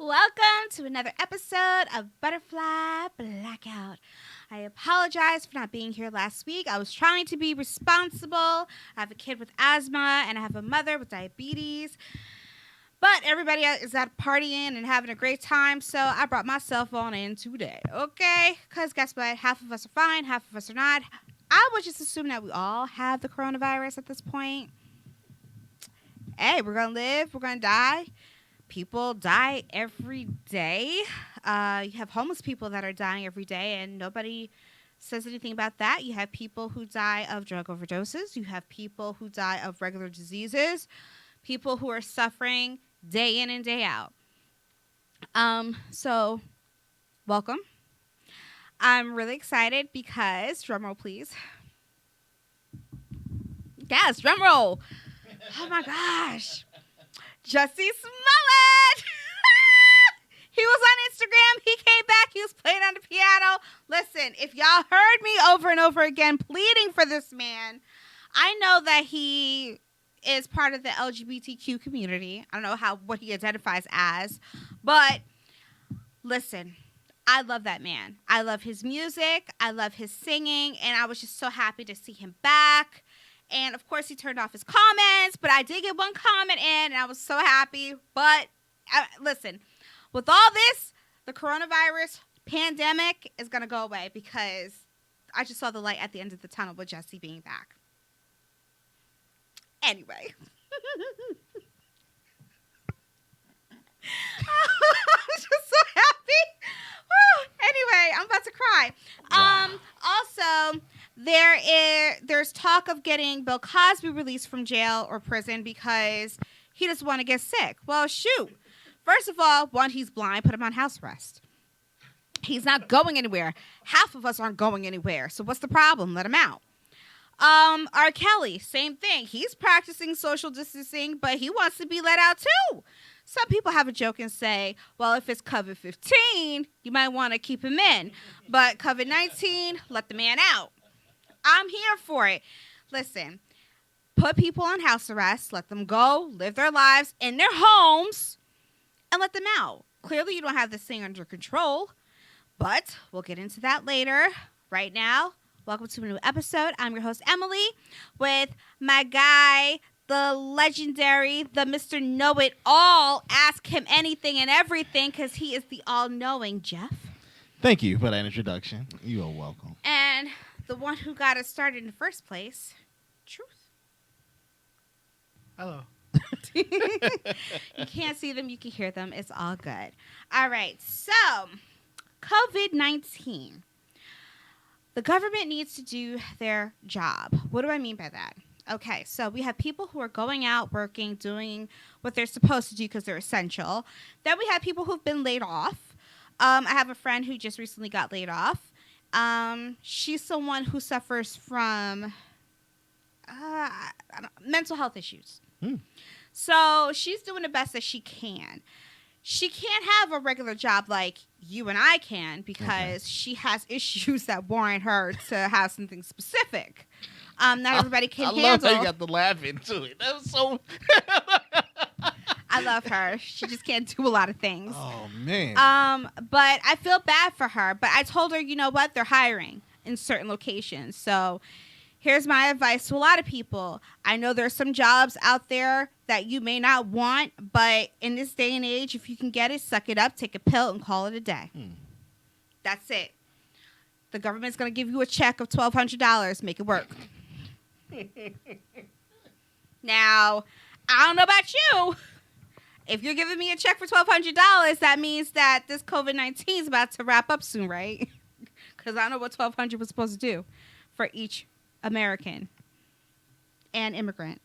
Welcome to another episode of Butterfly Blackout. I apologize for not being here last week. I was trying to be responsible. I have a kid with asthma and I have a mother with diabetes. But everybody is out partying and having a great time, so I brought myself on in today, okay? Because guess what? Half of us are fine, half of us are not. I would just assume that we all have the coronavirus at this point. Hey, we're going to live, we're going to die. People die every day. You have homeless people that are dying every day, and nobody says anything about that. You have people who die of drug overdoses. You have people who die of regular diseases. People who are suffering day in and day out. So, welcome. I'm really excited because, drumroll please. Yes, drumroll. Oh my gosh. Jussie Smollett. He was on Instagram. He came back. He was playing on the piano. Listen, if y'all heard me over and over again pleading for this man, I know that he is part of the LGBTQ community. I don't know what he identifies as, but listen, I love that man. I love his music. I love his singing, and I was just so happy to see him back. And, of course, he turned off his comments, but I did get one comment in, and I was so happy. But, listen, with all this, the coronavirus pandemic is going to go away because I just saw the light at the end of the tunnel with Jussie being back. Anyway. I'm just so happy. Woo. Anyway, I'm about to cry. Wow. Also, there's talk of getting Bill Cosby released from jail or prison because he doesn't want to get sick. Well, shoot. First of all, one, he's blind. Put him on house arrest. He's not going anywhere. Half of us aren't going anywhere. So what's the problem? Let him out. R. Kelly, same thing. He's practicing social distancing, but he wants to be let out too. Some people have a joke and say, well, if it's COVID-15, you might want to keep him in. But COVID-19, let the man out. I'm here for it. Listen, put people on house arrest, let them go, live their lives in their homes, and let them out. Clearly, you don't have this thing under control, but we'll get into that later. Right now, welcome to a new episode. I'm your host, Emily, with my guy, the legendary, the Mr. Know-It-All. Ask him anything and everything because he is the all-knowing Jeff. Thank you for that introduction. You are welcome. And the one who got us started in the first place, Truth. Hello. You can't see them, you can hear them. It's all good. All right, so COVID-19. The government needs to do their job. What do I mean by that? Okay, so we have people who are going out, working, doing what they're supposed to do because they're essential. Then we have people who've been laid off. I have a friend who just recently got laid off. She's someone who suffers from mental health issues. So she's doing the best that she can. She can't have a regular job like you and I can because she has issues that warrant her to have something specific. Not everybody can handle. I love how you got the laugh into it. That was so... I love her. She just can't do a lot of things. Oh, man. But I feel bad for her. But I told her, you know what? They're hiring in certain locations. So here's my advice to a lot of people. I know there's some jobs out there that you may not want, but in this day and age, if you can get it, suck it up, take a pill, and call it a day. That's it. The government's going to give you a check of $1,200. Make it work. Now, I don't know about you. If you're giving me a check for $1,200, that means that this COVID-19 is about to wrap up soon, right? Because I don't know what $1,200 was supposed to do for each American and immigrant.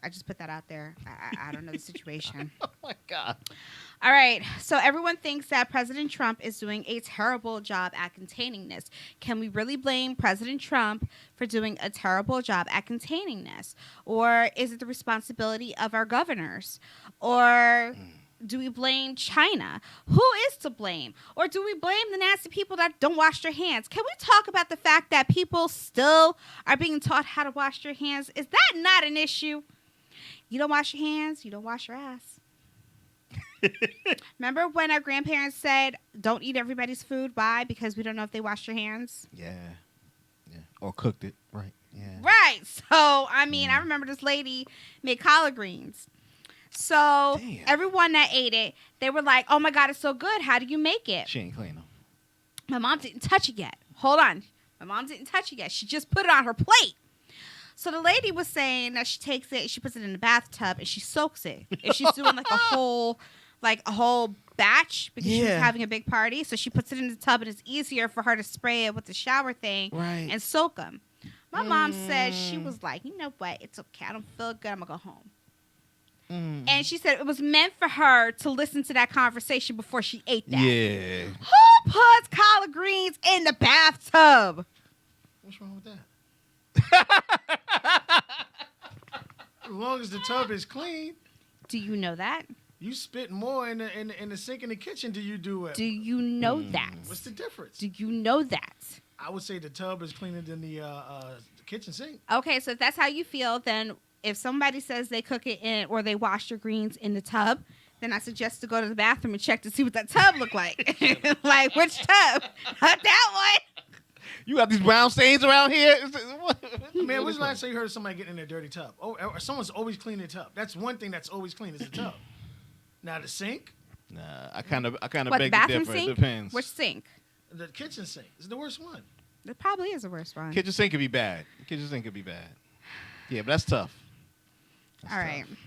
I just put that out there. I don't know the situation. Oh, my God. All right. So everyone thinks that President Trump is doing a terrible job at containing this. Can we really blame President Trump for doing a terrible job at containing this? Or is it the responsibility of our governors? Or do we blame China? Who is to blame? Or do we blame the nasty people that don't wash their hands? Can we talk about the fact that people still are being taught how to wash their hands? Is that not an issue? You don't wash your hands, you don't wash your ass. Remember when our grandparents said, "Don't eat everybody's food"? Why? Because we don't know if they washed their hands. Yeah. Yeah. Or cooked it. Right. Yeah. Right. So I mean, I Yeah. remember this lady made collard greens. So Damn. everyone that ate it, they were like, "Oh my God, it's so good! How do you make it?" She ain't clean them. My mom didn't touch it yet. Hold on. My mom didn't touch it yet. She just put it on her plate. So the lady was saying that she takes it, she puts it in the bathtub, and she soaks it. If she's doing like a whole batch because she was Yeah. having a big party, so she puts it in the tub, and it's easier for her to spray it with the shower thing Right. and soak them. My mom said she was like, you know what? It's okay. I don't feel good. I'm gonna go home. And she said it was meant for her to listen to that conversation before she ate that. Yeah. Who puts collard greens in the bathtub? What's wrong with that? As long as the tub is clean, Do you know that? you spit more in the sink in the kitchen. Do you do it? Do you know that? What's the difference? Do you know that? I would say the tub is cleaner than the kitchen sink. Okay, so if that's how you feel, then if somebody says they cook it in or they wash your greens in the tub, then I suggest to go to the bathroom and check to see what that tub look like. Like, which tub? Not that one. You got these brown stains around here? Man, when's the last time you heard of somebody getting in their dirty tub? Oh, or someone's always cleaning the tub. That's one thing that's always clean is the tub. Now the sink, Nah, I kind of What, beg the to bathroom differ. It sink? depends. Which sink? the kitchen sink is the worst one. It probably is the worst one. Kitchen sink could be bad. Kitchen sink could be bad. Yeah, but that's tough. That's All right. tough.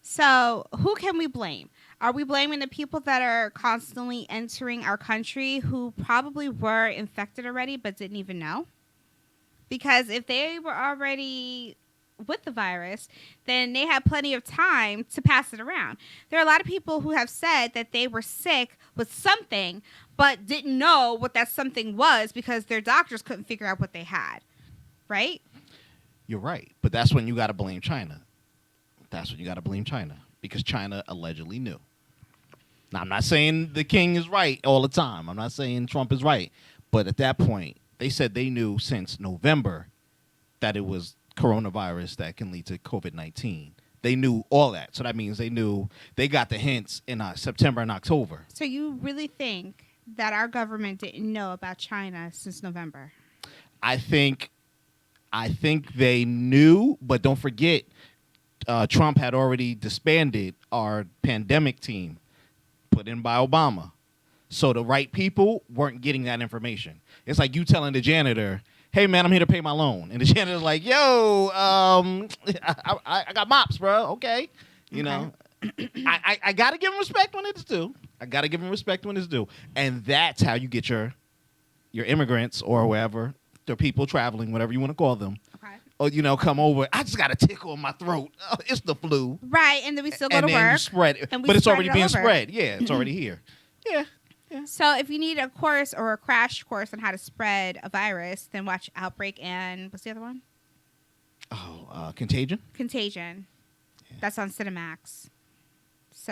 So, who can we blame? Are we blaming the people that are constantly entering our country who probably were infected already but didn't even know? Because if they were already with the virus, then they had plenty of time to pass it around. There are a lot of people who have said that they were sick with something but didn't know what that something was because their doctors couldn't figure out what they had. Right? You're right. But that's when you got to blame China. That's when you got to blame China because China allegedly knew. Now, I'm not saying the king is right all the time. I'm not saying Trump is right. But at that point, they said they knew since November that it was coronavirus that can lead to COVID-19. They knew all that. So that means they knew they got the hints in September and October. So you really think that our government didn't know about China since November? I think they knew, but don't forget, Trump had already disbanded our pandemic team put in by Obama. So the right people weren't getting that information. It's like you telling the janitor, hey, man, I'm here to pay my loan. And the janitor's like, yo, I got mops, bro. Okay. You know, I got to give him respect when it's due. I got to give him respect when it's due. And that's how you get your immigrants or whoever, the people traveling, whatever you want to call them. Okay. Or, you know, come over. I just got a tickle in my throat. Oh, it's the flu. Right, and then we still go And to then you work. spread it. and we But it's spread already it being all over. spread. Yeah, it's already here. Yeah. So if you need a course or a crash course on how to spread a virus, then watch Outbreak and what's the other one? Oh, Contagion? Contagion. Yeah. That's on Cinemax. So,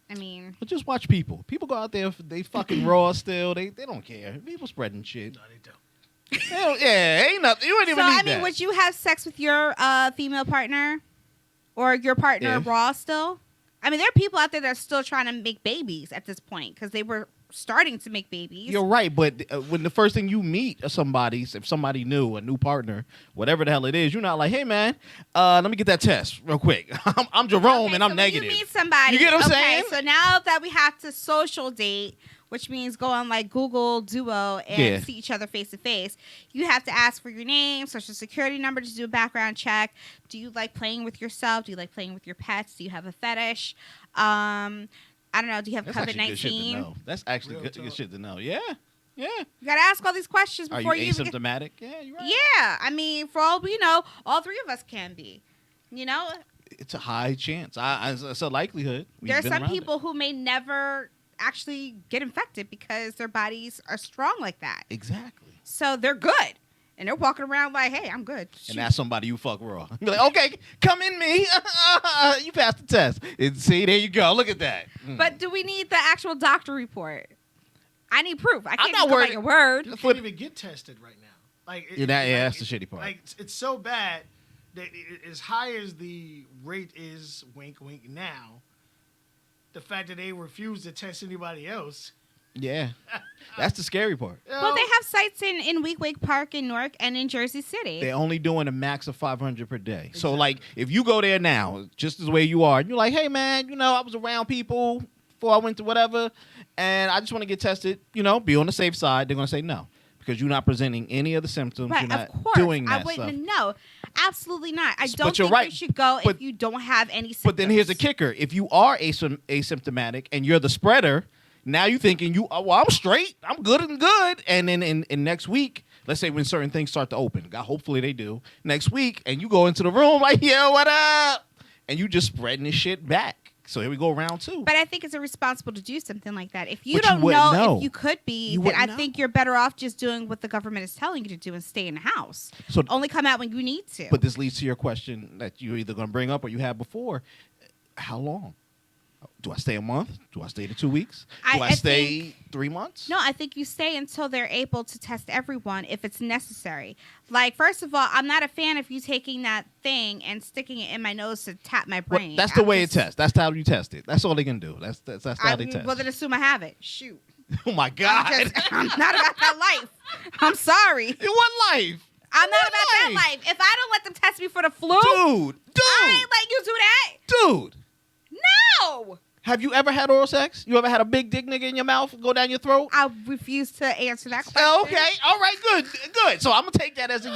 I mean, But just watch people. People go out there, they fucking raw still. They don't care. People spreading shit. No, they don't. Ain't nothing. You ain't so even need I mean, that. would you have sex with your female partner or your partner If- raw still? I mean, there are people out there that are still trying to make babies at this point because they were starting to make babies. You're right, but when the first thing you meet somebody, if somebody new, a new partner, whatever the hell it is, you're not like, hey man, let me get that test real quick. I'm Jerome Okay, and I'm so when negative. you meet somebody, You get what I'm okay, saying? So now that we have to social date, which means go on like Google Duo and Yeah. see each other face to face, you have to ask for your name, social security number to do a background check. Do you like playing with yourself? Do you like playing with your pets? Do you have a fetish? I don't know. Do you have That's COVID actually good shit to 19? know. That's actually Real good talk. shit to know. Yeah. Yeah. You got to ask all these questions Are before you even get. asymptomatic? Yeah, you're right. Yeah, I mean, for all we know, all three of us can be. You know, It's a high chance. It's a likelihood. We've there are been some around it. people who may never actually get infected because their bodies are strong like that. Exactly. So they're good. And they're walking around like, hey, I'm good. And that's somebody you fuck raw. Be like, okay, come in me. You passed the test. And see, there you go. Look at that. But do we need the actual doctor report? I need proof. I can't not just go by worried. your word. You For- can't even get tested right now. Like Yeah, that's the shitty part. Like it's so bad that as high as the rate is, wink, wink. Now, the fact that they refuse to test anybody else. Yeah, that's the scary part. Well, they have sites in Weequahic Park in Newark and in Jersey City. They're only doing a max of 500 per day. So, like, if you go there now, just as way you are, and you're like, hey, man, you know, I was around people before I went to whatever, and I just want to get tested, you know, be on the safe side, they're going to say no. Because you're not presenting any of the symptoms. Right, You're not of course. doing that I wouldn't stuff. know. Absolutely not. I But don't you're think right. you should go But- if you don't have any symptoms. But then here's the kicker. If you are asymptomatic and you're the spreader, now you're thinking, well, I'm straight. I'm good and good. And then in next week, let's say when certain things start to open, God, hopefully they do, next week, and you go into the room like, yo, what up? And you just spreading this shit back. So here we go, round 2. But I think it's irresponsible to do something like that. If you But you don't wouldn't know. if you could be, You then I wouldn't think know. you're better off just doing what the government is telling you to do and stay in the house. So- Only come out when you need to. But this leads to your question that you're either going to bring up or you had before. How long? Do I stay a month? Do I stay the 2 weeks? Do I I stay 3 months? No, I think you stay until they're able to test everyone if it's necessary. Like, first of all, I'm not a fan of you taking that thing and sticking it in my nose to tap my Well, brain. that's the I'm way just- it tests. That's how you test it. That's all they can do. That's how they test. Well, then assume I have it. Shoot. Oh my God! I'm not about that life. I'm sorry. In what life? I'm not What about that life? life. If I don't let them test me for the flu, Dude, I ain't let you do that. dude. No. Have you ever had oral sex? You ever had a big dick nigga in your mouth go down your throat? I refuse to answer that question. Oh, okay, all right, good. So I'm gonna take that as a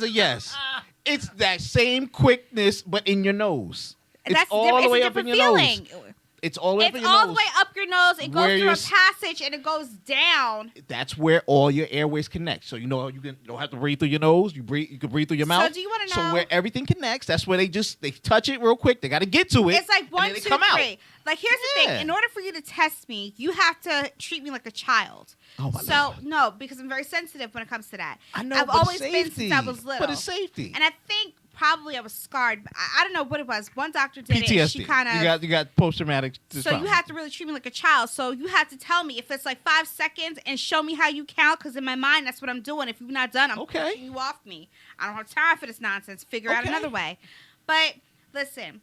yes. It's that same quickness, but in your nose. And It's that's all different. the way It's a up in different your feeling. nose. It's all the way up It's in your all nose. the way up your nose. It goes Where through you're a s- passage and it goes down. That's where all your airways connect. So you don't have to breathe through your nose. You can breathe through your mouth. So do you want to So know? where everything connects, that's where they touch it real quick. They got to get to it. It's like and 1, then 2, they come out. 3. Like, here's the Yeah. thing. In order for you to test me, you have to treat me like a child. Oh my So Lord. no, because I'm very sensitive when it comes to that. I know, I've but always safety. been since I was little. But it's safety. And I think probably I was scarred. I don't know what it was. One doctor did PTSD. it. She kind of. You got post traumatic. So you have to really treat me like a child. So you have to tell me if it's like 5 seconds and show me how you count. Because in my mind, that's what I'm doing. If you're not done, I'm Okay. pushing you off me. I don't have time for this nonsense. Figure out Okay. another way. But listen.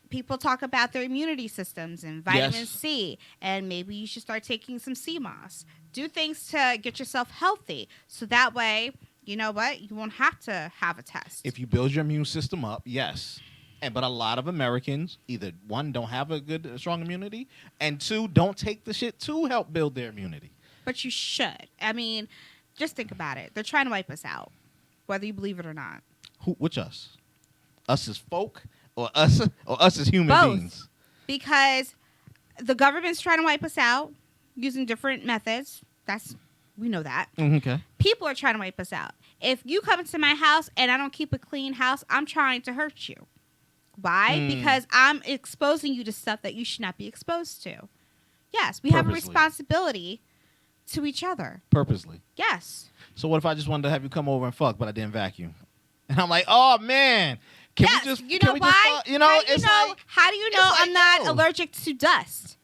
People talk about their immunity systems and vitamin Yes. C, and maybe you should start taking some CMOS. Do things to get yourself healthy, so that way, you know what, you won't have to have a test. If you build your immune system up, yes. But a lot of Americans either one don't have a good strong immunity, and two don't take the shit to help build their immunity. But you should. I mean, just think about it. They're trying to wipe us out, whether you believe it or not. Which us? Us as folk, or us as human Both. beings? Because the government's trying to wipe us out using different methods. We know that. Okay. People are trying to wipe us out. If you come into my house and I don't keep a clean house, I'm trying to hurt you. Why? Because I'm exposing you to stuff that you should not be exposed to. Yes, we have a Purposely. responsibility to each other. Purposely. Yes. So what if I just wanted to have you come over and fuck, but I didn't vacuum? And I'm like, oh man, can Yes. we just? You can know we why? Just fuck? You know, how do you it's know? like, How do you it's know like, I'm not yo. allergic to dust?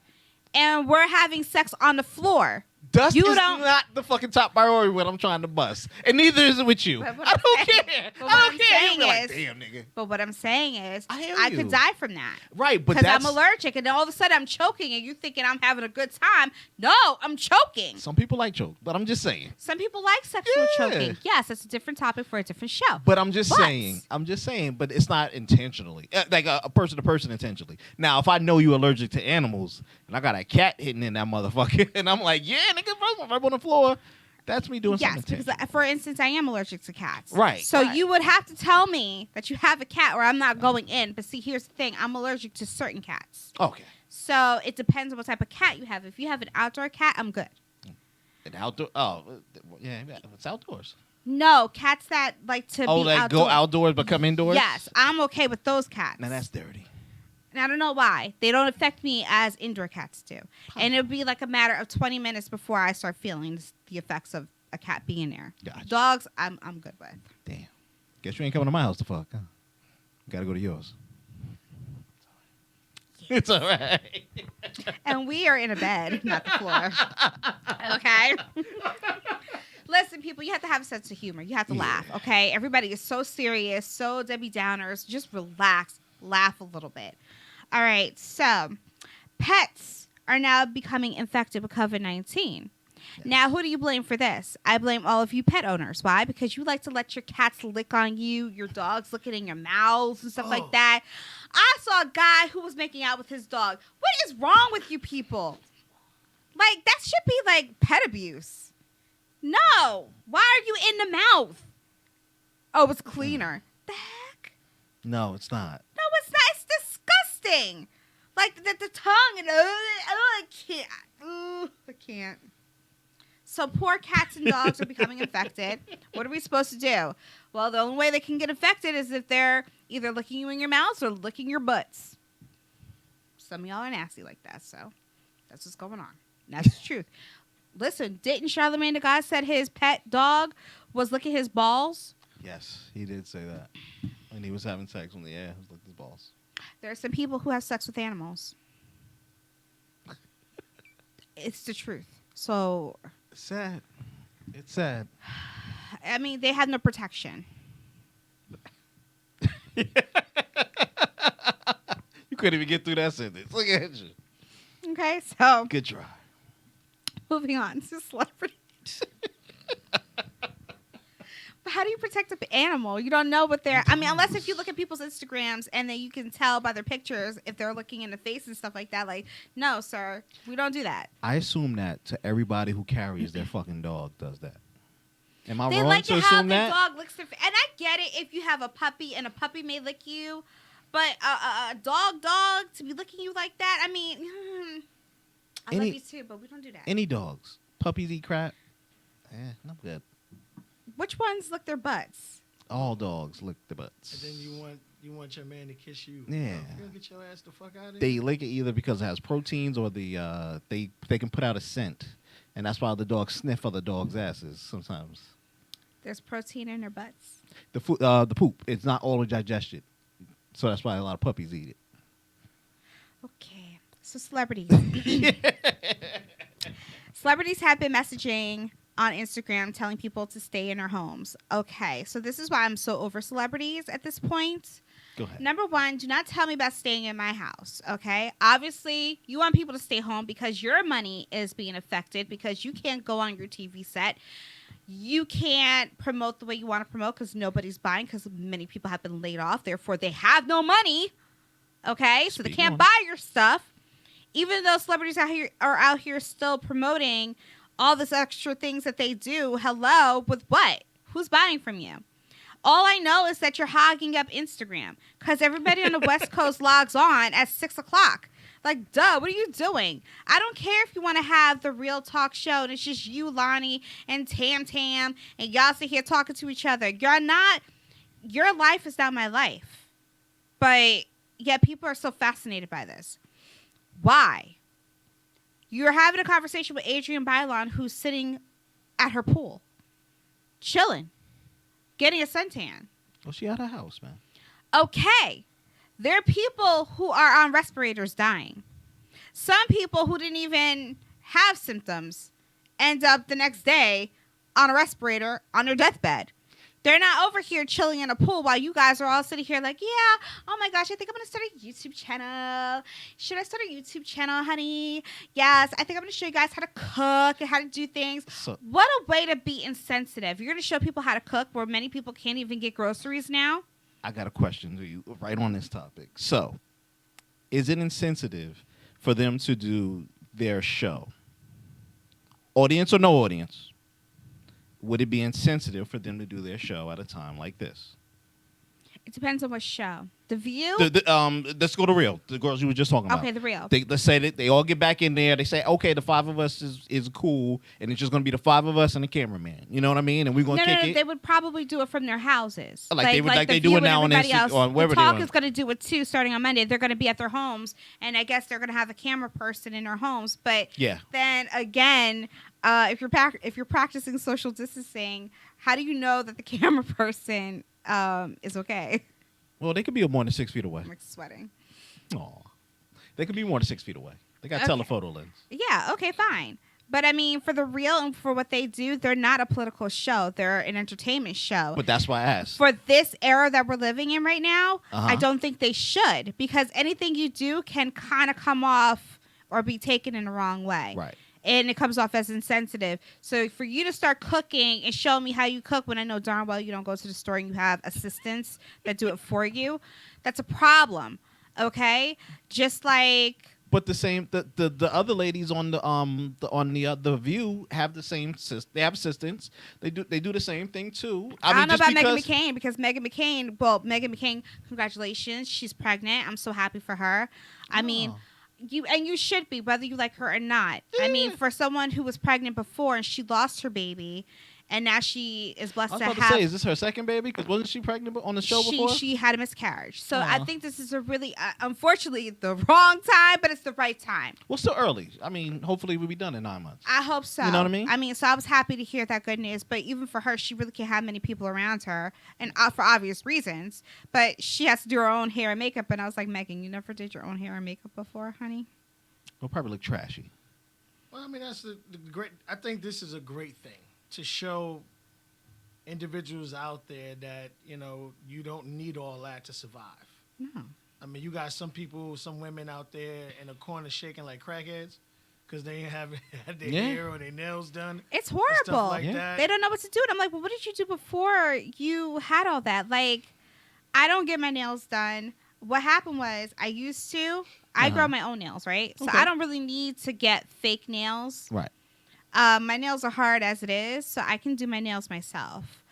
And we're having sex on the floor. dust You is don't- not the fucking top priority when I'm trying to bust, and neither is it with you. But what I I'm don't saying- care. but I what don't I'm care. saying You're like, is- damn, nigga. But what I'm saying is, I hear I you. could die from that. Right, but Because that's I'm allergic, and then all of a sudden I'm choking, and you're thinking I'm having a good time. No, I'm choking. some people like choke, but I'm just saying. Some people like sexual Yeah. choking. Yes, that's a different topic for a different show. But I'm just But- saying, but it's not intentionally, like a person to person intentionally. Now, if I know you allergic to animals and I got a cat hitting in that motherfucker, and I'm like, yeah, nigga, right on the floor, that's me doing Yes, something because intentional. for instance, I am allergic to cats. Right, So right. you would have to tell me that you have a cat, or I'm not going in. But see, here's the thing: I'm allergic to certain cats. Okay. So it depends on what type of cat you have. If you have an outdoor cat, I'm good. And outdoor, oh, yeah, it's outdoors. No, cats that like to Oh, be like outdoors. go outdoors but come indoors? Yes, I'm okay with those cats. Now that's dirty. And I don't know why. They don't affect me as indoor cats do. And it would be like a matter of 20 minutes before I start feeling the effects of a cat being there. Gotcha. Dogs, I'm good with. Damn. Guess you ain't coming to my house to fuck, huh? Gotta go to yours. It's all right. And we are in a bed, not the floor. Okay? Listen, people, you have to have a sense of humor. You have to laugh, okay? Everybody is so serious, so Debbie Downers. Just relax, laugh a little bit. All right. So, pets are now becoming infected with COVID-19. Now, who do you blame for this? I blame all of you pet owners. Why? Because you like to let your cats lick on you, your dogs licking in your mouths and stuff Oh. like that. I saw a guy who was making out with his dog. What is wrong with you people? Like, that should be like pet abuse. No. Why are you in the mouth? Oh, it's cleaner. The heck? No, it's not. No, it's not. It's disgusting. Like the tongue and I can't. I can't. So poor cats and dogs are becoming infected. What are we supposed to do? Well, the only way they can get infected is if they're either licking you in your mouths or licking your butts. Some of y'all are nasty like that, so that's what's going on. That's the truth. Listen, didn't Charlamagne the God said his pet dog was licking his balls? Yes, he did say that. And he was having sex on the air. He was licking his balls. There are some people who have sex with animals. It's the truth. So, It's sad. It's sad. I mean, they have no protection. You couldn't even get through that sentence. Look at you. Okay, so Good try. moving on to celebrities. But how do you protect an animal? You don't know what they're. I mean, unless if you look at people's Instagrams and then you can tell by their pictures if they're looking in the face and stuff like that. Like, no, sir, we don't do that. I assume that to everybody who carries their fucking dog does that. Am I They wrong like to it how assume the that? dog licks their face. And I get it if you have a puppy and a puppy may lick you, but a dog to be licking you like that. I mean, I love Any- you too, but we don't do that. Any dogs? Puppies eat crap? I'm good. Which ones lick their butts? All dogs lick the butts. And then you want your man to kiss you. Yeah. You don't get your ass the fuck out of here. They lick it either because it has proteins or they can put out a scent, and that's why the dogs sniff other dogs' asses sometimes. There's protein in their butts. The poop, it's not all digested, so that's why a lot of puppies eat it. Okay. So celebrities. Celebrities have been messaging on Instagram telling people to stay in their homes. Okay. So this is why I'm so over celebrities at this point. Go ahead. Number one, do not tell me about staying in my house, okay? Obviously, you want people to stay home because your money is being affected because you can't go on your TV set. You can't promote the way you want to promote because nobody's buying because many people have been laid off. Therefore, they have no money, okay? So they Speak can't on. buy your stuff. Even though celebrities are out here still promoting all this extra things that they do, hello, with what? Who's buying from you? All I know is that you're hogging up Instagram because everybody on the West Coast logs on at 6 o'clock. Like, duh, what are you doing? I don't care if you want to have the real talk show and it's just you, Lonnie, and Tam, and y'all sit here talking to each other. Your life is not my life. But yet people are so fascinated by this. Why? You're having a conversation with Adrienne Bailon who's sitting at her pool, chilling, getting a suntan. Well, she out of house, man. Okay. There are people who are on respirators dying. Some people who didn't even have symptoms end up the next day on a respirator on their deathbed. They're not over here chilling in a pool while you guys are all sitting here like, yeah, oh my gosh, I think I'm going to start a YouTube channel. Should I start a YouTube channel, honey? Yes, I think I'm going to show you guys how to cook and how to do things. So What a way to be insensitive. You're going to show people how to cook where many people can't even get groceries now? I got a question to you right on this topic. So, is it insensitive for them to do their show? Audience or no audience? Would it be insensitive for them to do their show at a time like this? It depends on what show. The View? Let's go to real. The girls you were just talking about. Okay, The Real. Let's say that they all get back in there. They say, okay, the five of us is cool, and it's just going to be the five of us and the cameraman. You know what I mean? And we're going to kick it. They would probably do it from their houses. Like The they do View it now and on everybody else. on wherever The they Talk are. is going to do it too starting on Monday. They're going to be at their homes, and I guess they're going to have a camera person in their homes. But Yeah. then again, if you're practicing social distancing, how do you know that the camera person is okay? Well, they could be more than 6 feet away. I'm like sweating. Aw. They could be more than 6 feet away. They got Okay. telephoto lens. Yeah, okay, fine. But I mean, for the real and for what they do, they're not a political show. They're an entertainment show. But that's why I asked. For this era that we're living in right now, Uh-huh. I don't think they should, because anything you do can kind of come off or be taken in the wrong way. Right. And it comes off as insensitive. So for you to start cooking and show me how you cook when I know darn well you don't go to the store and you have assistants that do it for you, that's a problem. Okay? Just like... But the other ladies on the View have the same they have assistants. They do the same thing too. I don't know about Meghan McCain, because Meghan McCain, congratulations, she's pregnant. I'm so happy for her. I mean, you should be, whether you like her or not. Yeah. I mean, for someone who was pregnant before and she lost her baby, and now she is blessed I was to about have. to say, is this her second baby? Because wasn't she pregnant on the show before? She had a miscarriage. So Aw. I think this is a really, unfortunately, the wrong time, but it's the right time. Well, still early. I mean, hopefully we'll be done in 9 months. I hope so. You know what I mean? So I was happy to hear that good news. But even for her, she really can't have many people around her, and for obvious reasons. But she has to do her own hair and makeup. And I was like, Megan, you never did your own hair and makeup before, honey? It'll probably look trashy. Well, I mean, that's the great. I think this is a great thing to show individuals out there that, you know, you don't need all that to survive. No. I mean, you got some people, some women out there in the corner shaking like crackheads because they ain't haven't had their hair or their nails done. It's and horrible. Stuff like Yeah. that. They don't know what to do. And I'm like, well, what did you do before you had all that? Like, I don't get my nails done. What happened was I used to. I grow my own nails, right? So Okay. I don't really need to get fake nails. Right. My nails are hard as it is, so I can do my nails myself.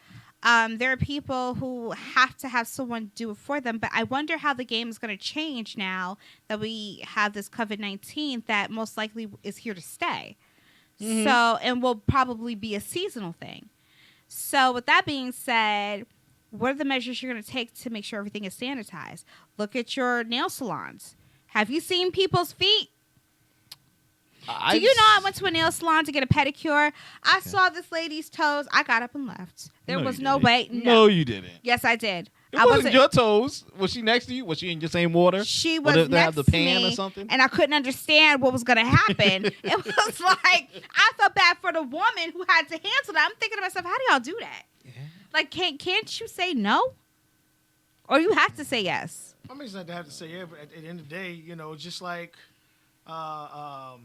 There are people who have to have someone do it for them, but I wonder how the game is going to change now that we have this COVID-19 that most likely is here to stay. Mhm. So, and will probably be a seasonal thing. So with that being said, what are the measures you're going to take to make sure everything is sanitized? Look at your nail salons. Have you seen people's feet? Do you know I went to a nail salon to get a pedicure? I saw this lady's toes. I got up and left. There was no way. No, you didn't. Yes, I did. It wasn't your toes. Was she next to you? Was she in your same water? She Or was did they have next the to pan me, or something? and I couldn't understand what was going to happen. It was like, I felt bad for the woman who had to handle that. I'm thinking to myself, how do y'all do that? Yeah. Like, can't you say no? Or you have to say yes? I mean, it's not to have to say yeah, but at the end of the day, you know, just like a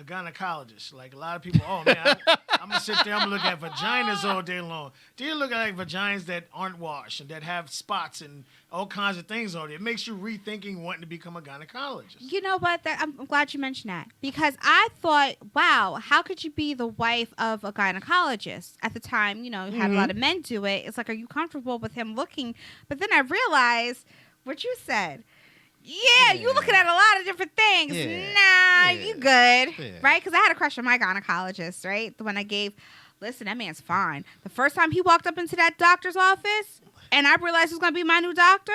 gynecologist. Like a lot of people, oh man, I'm gonna sit there, I'm gonna look at vaginas all day long. Do you look at like vaginas that aren't washed and that have spots and all kinds of things on it? It makes you rethinking wanting to become a gynecologist. You know what? I'm glad you mentioned that, because I thought, wow, how could you be the wife of a gynecologist? At the time, you know, you had a lot of men do it. It's like, are you comfortable with him looking? But then I realized what you said. Yeah, you looking at a lot of different things. Yeah. Nah, Yeah. you good. Yeah. Right? Because I had a crush on my gynecologist, right? The one I gave. Listen, that man's fine. The first time he walked up into that doctor's office and I realized he was going to be my new doctor,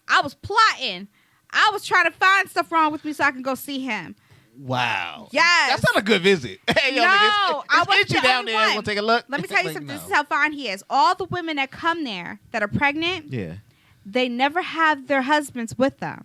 I was plotting. I was trying to find stuff wrong with me so I can go see him. Wow. Yes. That's not a good visit. Hey, yo, No, nigga, I it's wasn't itchy the down only there. one. Want to take a look? Let me tell you Like, something. no. This is how fine he is. All the women that come there that are pregnant, Yeah. they never have their husbands with them.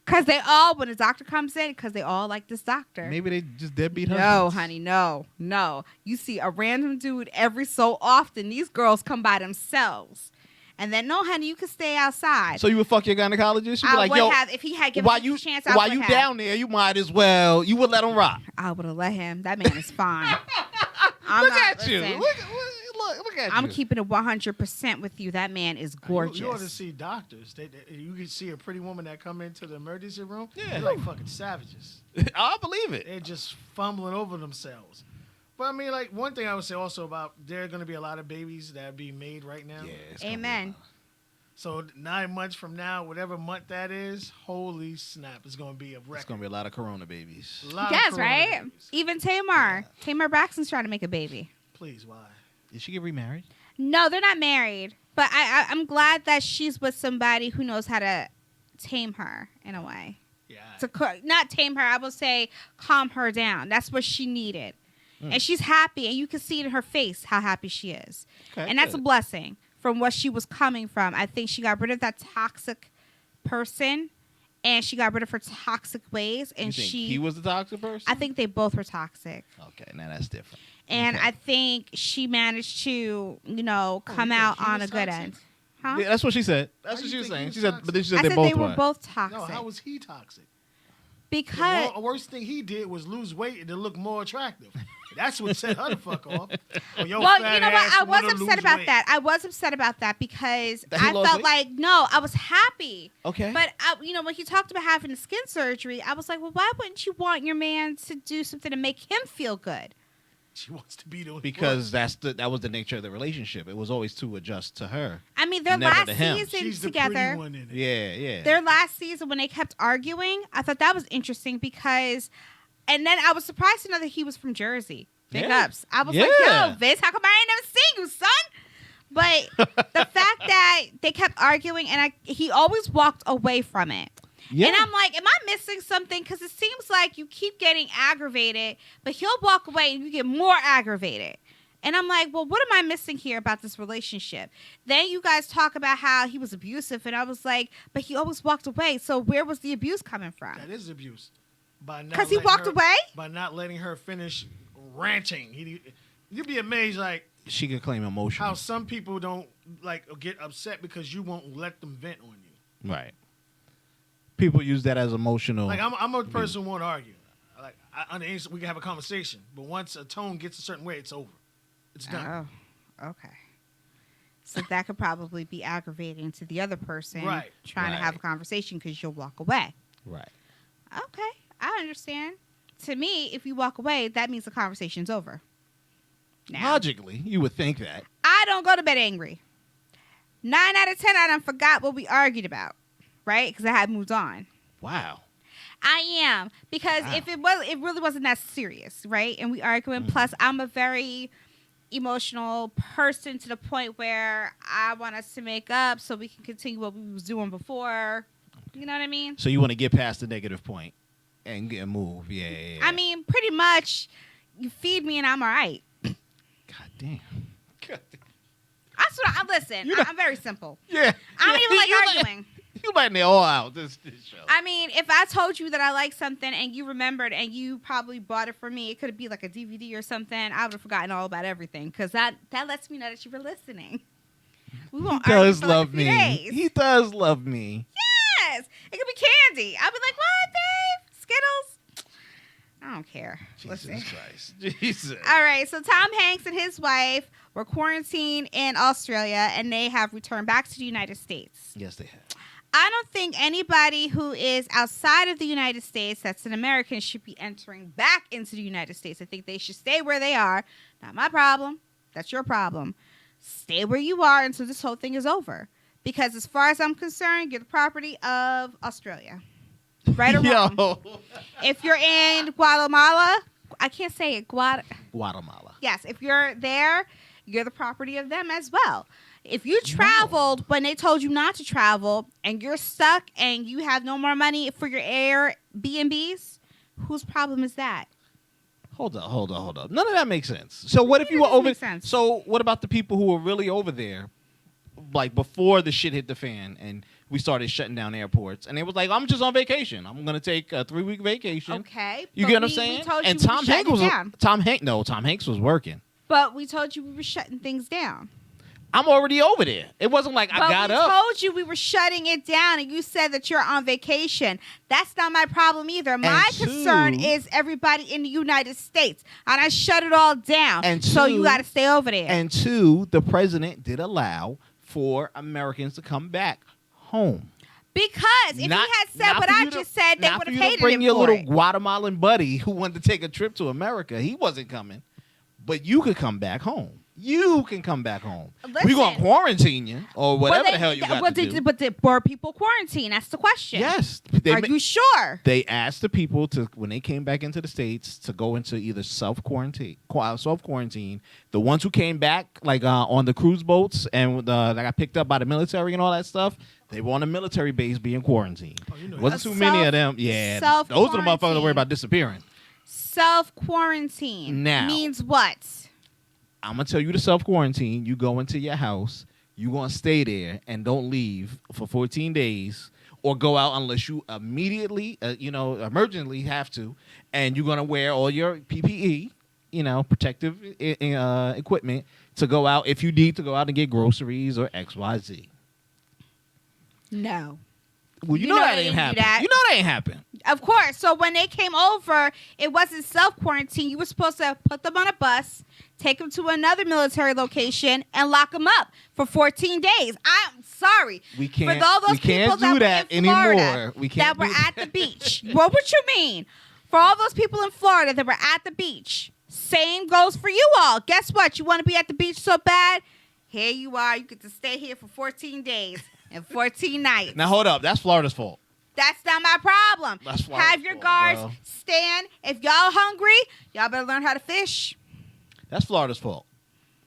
Because they all, when a doctor comes in, because they all like this doctor. Maybe they just deadbeat No, husbands. honey, no. You see a random dude every so often. These girls come by themselves. And then, no, honey, you can stay outside. So you would fuck your gynecologist? You'd be I like, would yo, have, if he had given while me you a chance, I while would you have. down there, you might as well. You would let him rock. I would have let him. That man is fine. I'm Look not- at you. listen, Look at I'm you. keeping it 100% with you. That man is gorgeous. You ought to see doctors. You can see a pretty woman that come into the emergency room. Yeah. They're like fucking savages. I believe it. They're just fumbling over themselves. But I mean, like, one thing I would say also about there are going to be a lot of babies that are being made right now. Yeah, it's gonna be Amen. wild. So 9 months from now, whatever month that is, holy snap, it's going to be a It's record. gonna be a lot of corona babies. A lot of Yes, corona right? babies. Even Tamar. Tamar Braxton's trying to make a baby. Please, why? Did she get remarried? No, they're not married. But I'm glad that she's with somebody who knows how to tame her in a way. Yeah. Not tame her, I will say calm her down. That's what she needed. Mm. And she's happy, and you can see it in her face how happy she is. Okay, And that's a good. blessing from what she was coming from. I think she got rid of that toxic person, and she got rid of her toxic ways, and You think he was the toxic person? I think they both were toxic. Okay, now that's different. And Okay. I think she managed to, come you out think he on a was good toxic? end. Huh? Yeah, that's what she said. That's How what you she was think he saying. was She said, toxic? but then she said I they said both they were were. both toxic. No, how was he toxic? Because The worst thing he did was lose weight to look more attractive. That's what set her the fuck off. Oh, your well, fat you know what? ass I was wanna upset lose about weight. that. I was upset about that because That he I lost felt weight? like no, I was happy. Okay. But when he talked about having the skin surgery, I was like, well, why wouldn't you want your man to do something to make him feel good? She wants to be the Because that was the nature of the relationship. It was always to adjust to her. I mean, their Never last to him. season She's the together. pretty one in it. Yeah, yeah. Their last season when they kept arguing, I thought that was interesting because, and then I was surprised to know that he was from Jersey. Big Yeah. ups. I was like, Yeah. yo, Vince, how come I ain't never seen you, son? But the fact that they kept arguing and he always walked away from it. Yeah. And I'm like, am I missing something? Because it seems like you keep getting aggravated, but he'll walk away and you get more aggravated. And I'm like, well, what am I missing here about this relationship? Then you guys talk about how he was abusive, and I was like, but he always walked away. So where was the abuse coming from? That is abuse. Because he walked away? By not letting her finish ranting. You'd be amazed, like, She could claim emotion. how some people don't, like, get upset because you won't let them vent on you. Right. People use that as emotional. Like, I'm a person who won't argue. Like, we can have a conversation, but once a tone gets a certain way, it's over. It's done. Oh, okay. So that could probably be aggravating to the other person Right. trying to have a Right. conversation because you'll walk away. Right. Okay, I understand. To me, if you walk away, that means the conversation's over. Now, Logically, you would think that. I don't go to bed angry. 9 out of 10, I done forgot what we argued about, right? Because I had moved on. Wow. I am, because Wow. if it really wasn't that serious, right? And we arguing. Plus, I'm a very emotional person to the point where I want us to make up so we can continue what we was doing before. You know what I mean? So you want to get past the negative point and get a move. Yeah. I mean, pretty much, you feed me and I'm all right. God damn. That's what I listen. You know- I'm very simple. Yeah. I don't even like You arguing. You letting it all out this show. I mean, if I told you that I like something and you remembered and you probably bought it for me, it could be like a DVD or something. I would have forgotten all about everything because that lets me know that you were listening. We He won't argue does for like a love few me. days. He does love me. Yes, it could be candy. I'd be like, "What, babe? Skittles?" I don't care. Jesus Listen. Christ. Jesus. All right, so Tom Hanks and his wife were quarantined in Australia, and they have returned back to the United States. Yes, they have. I don't think anybody who is outside of the United States that's an American should be entering back into the United States. I think they should stay where they are. Not my problem. That's your problem. Stay where you are until this whole thing is over. Because as far as I'm concerned, you're the property of Australia. Right or wrong? Yo. If you're in Guatemala, I can't say it. Guatemala. Yes, if you're there, you're the property of them as well. If you traveled when they told you not to travel and you're stuck and you have no more money for your Airbnbs, whose problem is that? Hold up. None of that makes sense. So what if you were doesn't over? make sense. So what about the people who were really over there, like before the shit hit the fan and we started shutting down airports, and they was like, "I'm just on vacation. I'm gonna take a 3-week vacation." Okay. You but get what I'm we saying? told And you we Tom were Hanks shutting was it down. Tom Hanks was working. But we told you we were shutting things down. I'm already over there. It wasn't like I But got we up. told you we were shutting it down, and you said that you're on vacation. That's not my problem either. My And concern two- is everybody in the United States, and I shut it all down. And so you two- got to stay over there. And two, the president did allow for Americans to come back home. Because if Not- he had said not what for I you to- just said, they not would for have you to hated bring him your for little it. Guatemalan buddy who wanted to take a trip to America. He wasn't coming, but you could come back home. You can come back home. We're gonna Listen. quarantine you or whatever the hell you got to do. But were people quarantined? That's the question. Yes, Are you sure? They asked the people to, when they came back into the States, to go into either self quarantine. The ones who came back, like on the cruise boats and that got picked up by the military and all that stuff, they were on a military base being quarantined. Oh, you know Wasn't that. too many of them. Yeah, those are the motherfuckers that worry about disappearing. Self quarantine Now. means what? I'm gonna tell you to self quarantine. You go into your house. You gonna stay there and don't leave for 14 days, or go out unless you immediately, emergently have to, and you're gonna wear all your PPE, protective equipment to go out if you need to go out and get groceries or XYZ. No. Well, you know that ain't happen. You know that ain't happen. Of course. So when they came over, it wasn't self-quarantine. You were supposed to put them on a bus, take them to another military location, and lock them up for 14 days. I'm sorry. We can't. For all those we can't people do that that were in Florida anymore. We can't that were do at the beach. What would you mean? For all those people in Florida that were at the beach, same goes for you all. Guess what? You want to be at the beach so bad? Here you are. You get to stay here for 14 days and 14 nights. Now hold up. That's Florida's fault. That's not my problem. That's Florida's Have your fault, guards bro. stand. If y'all hungry, y'all better learn how to fish. That's Florida's fault.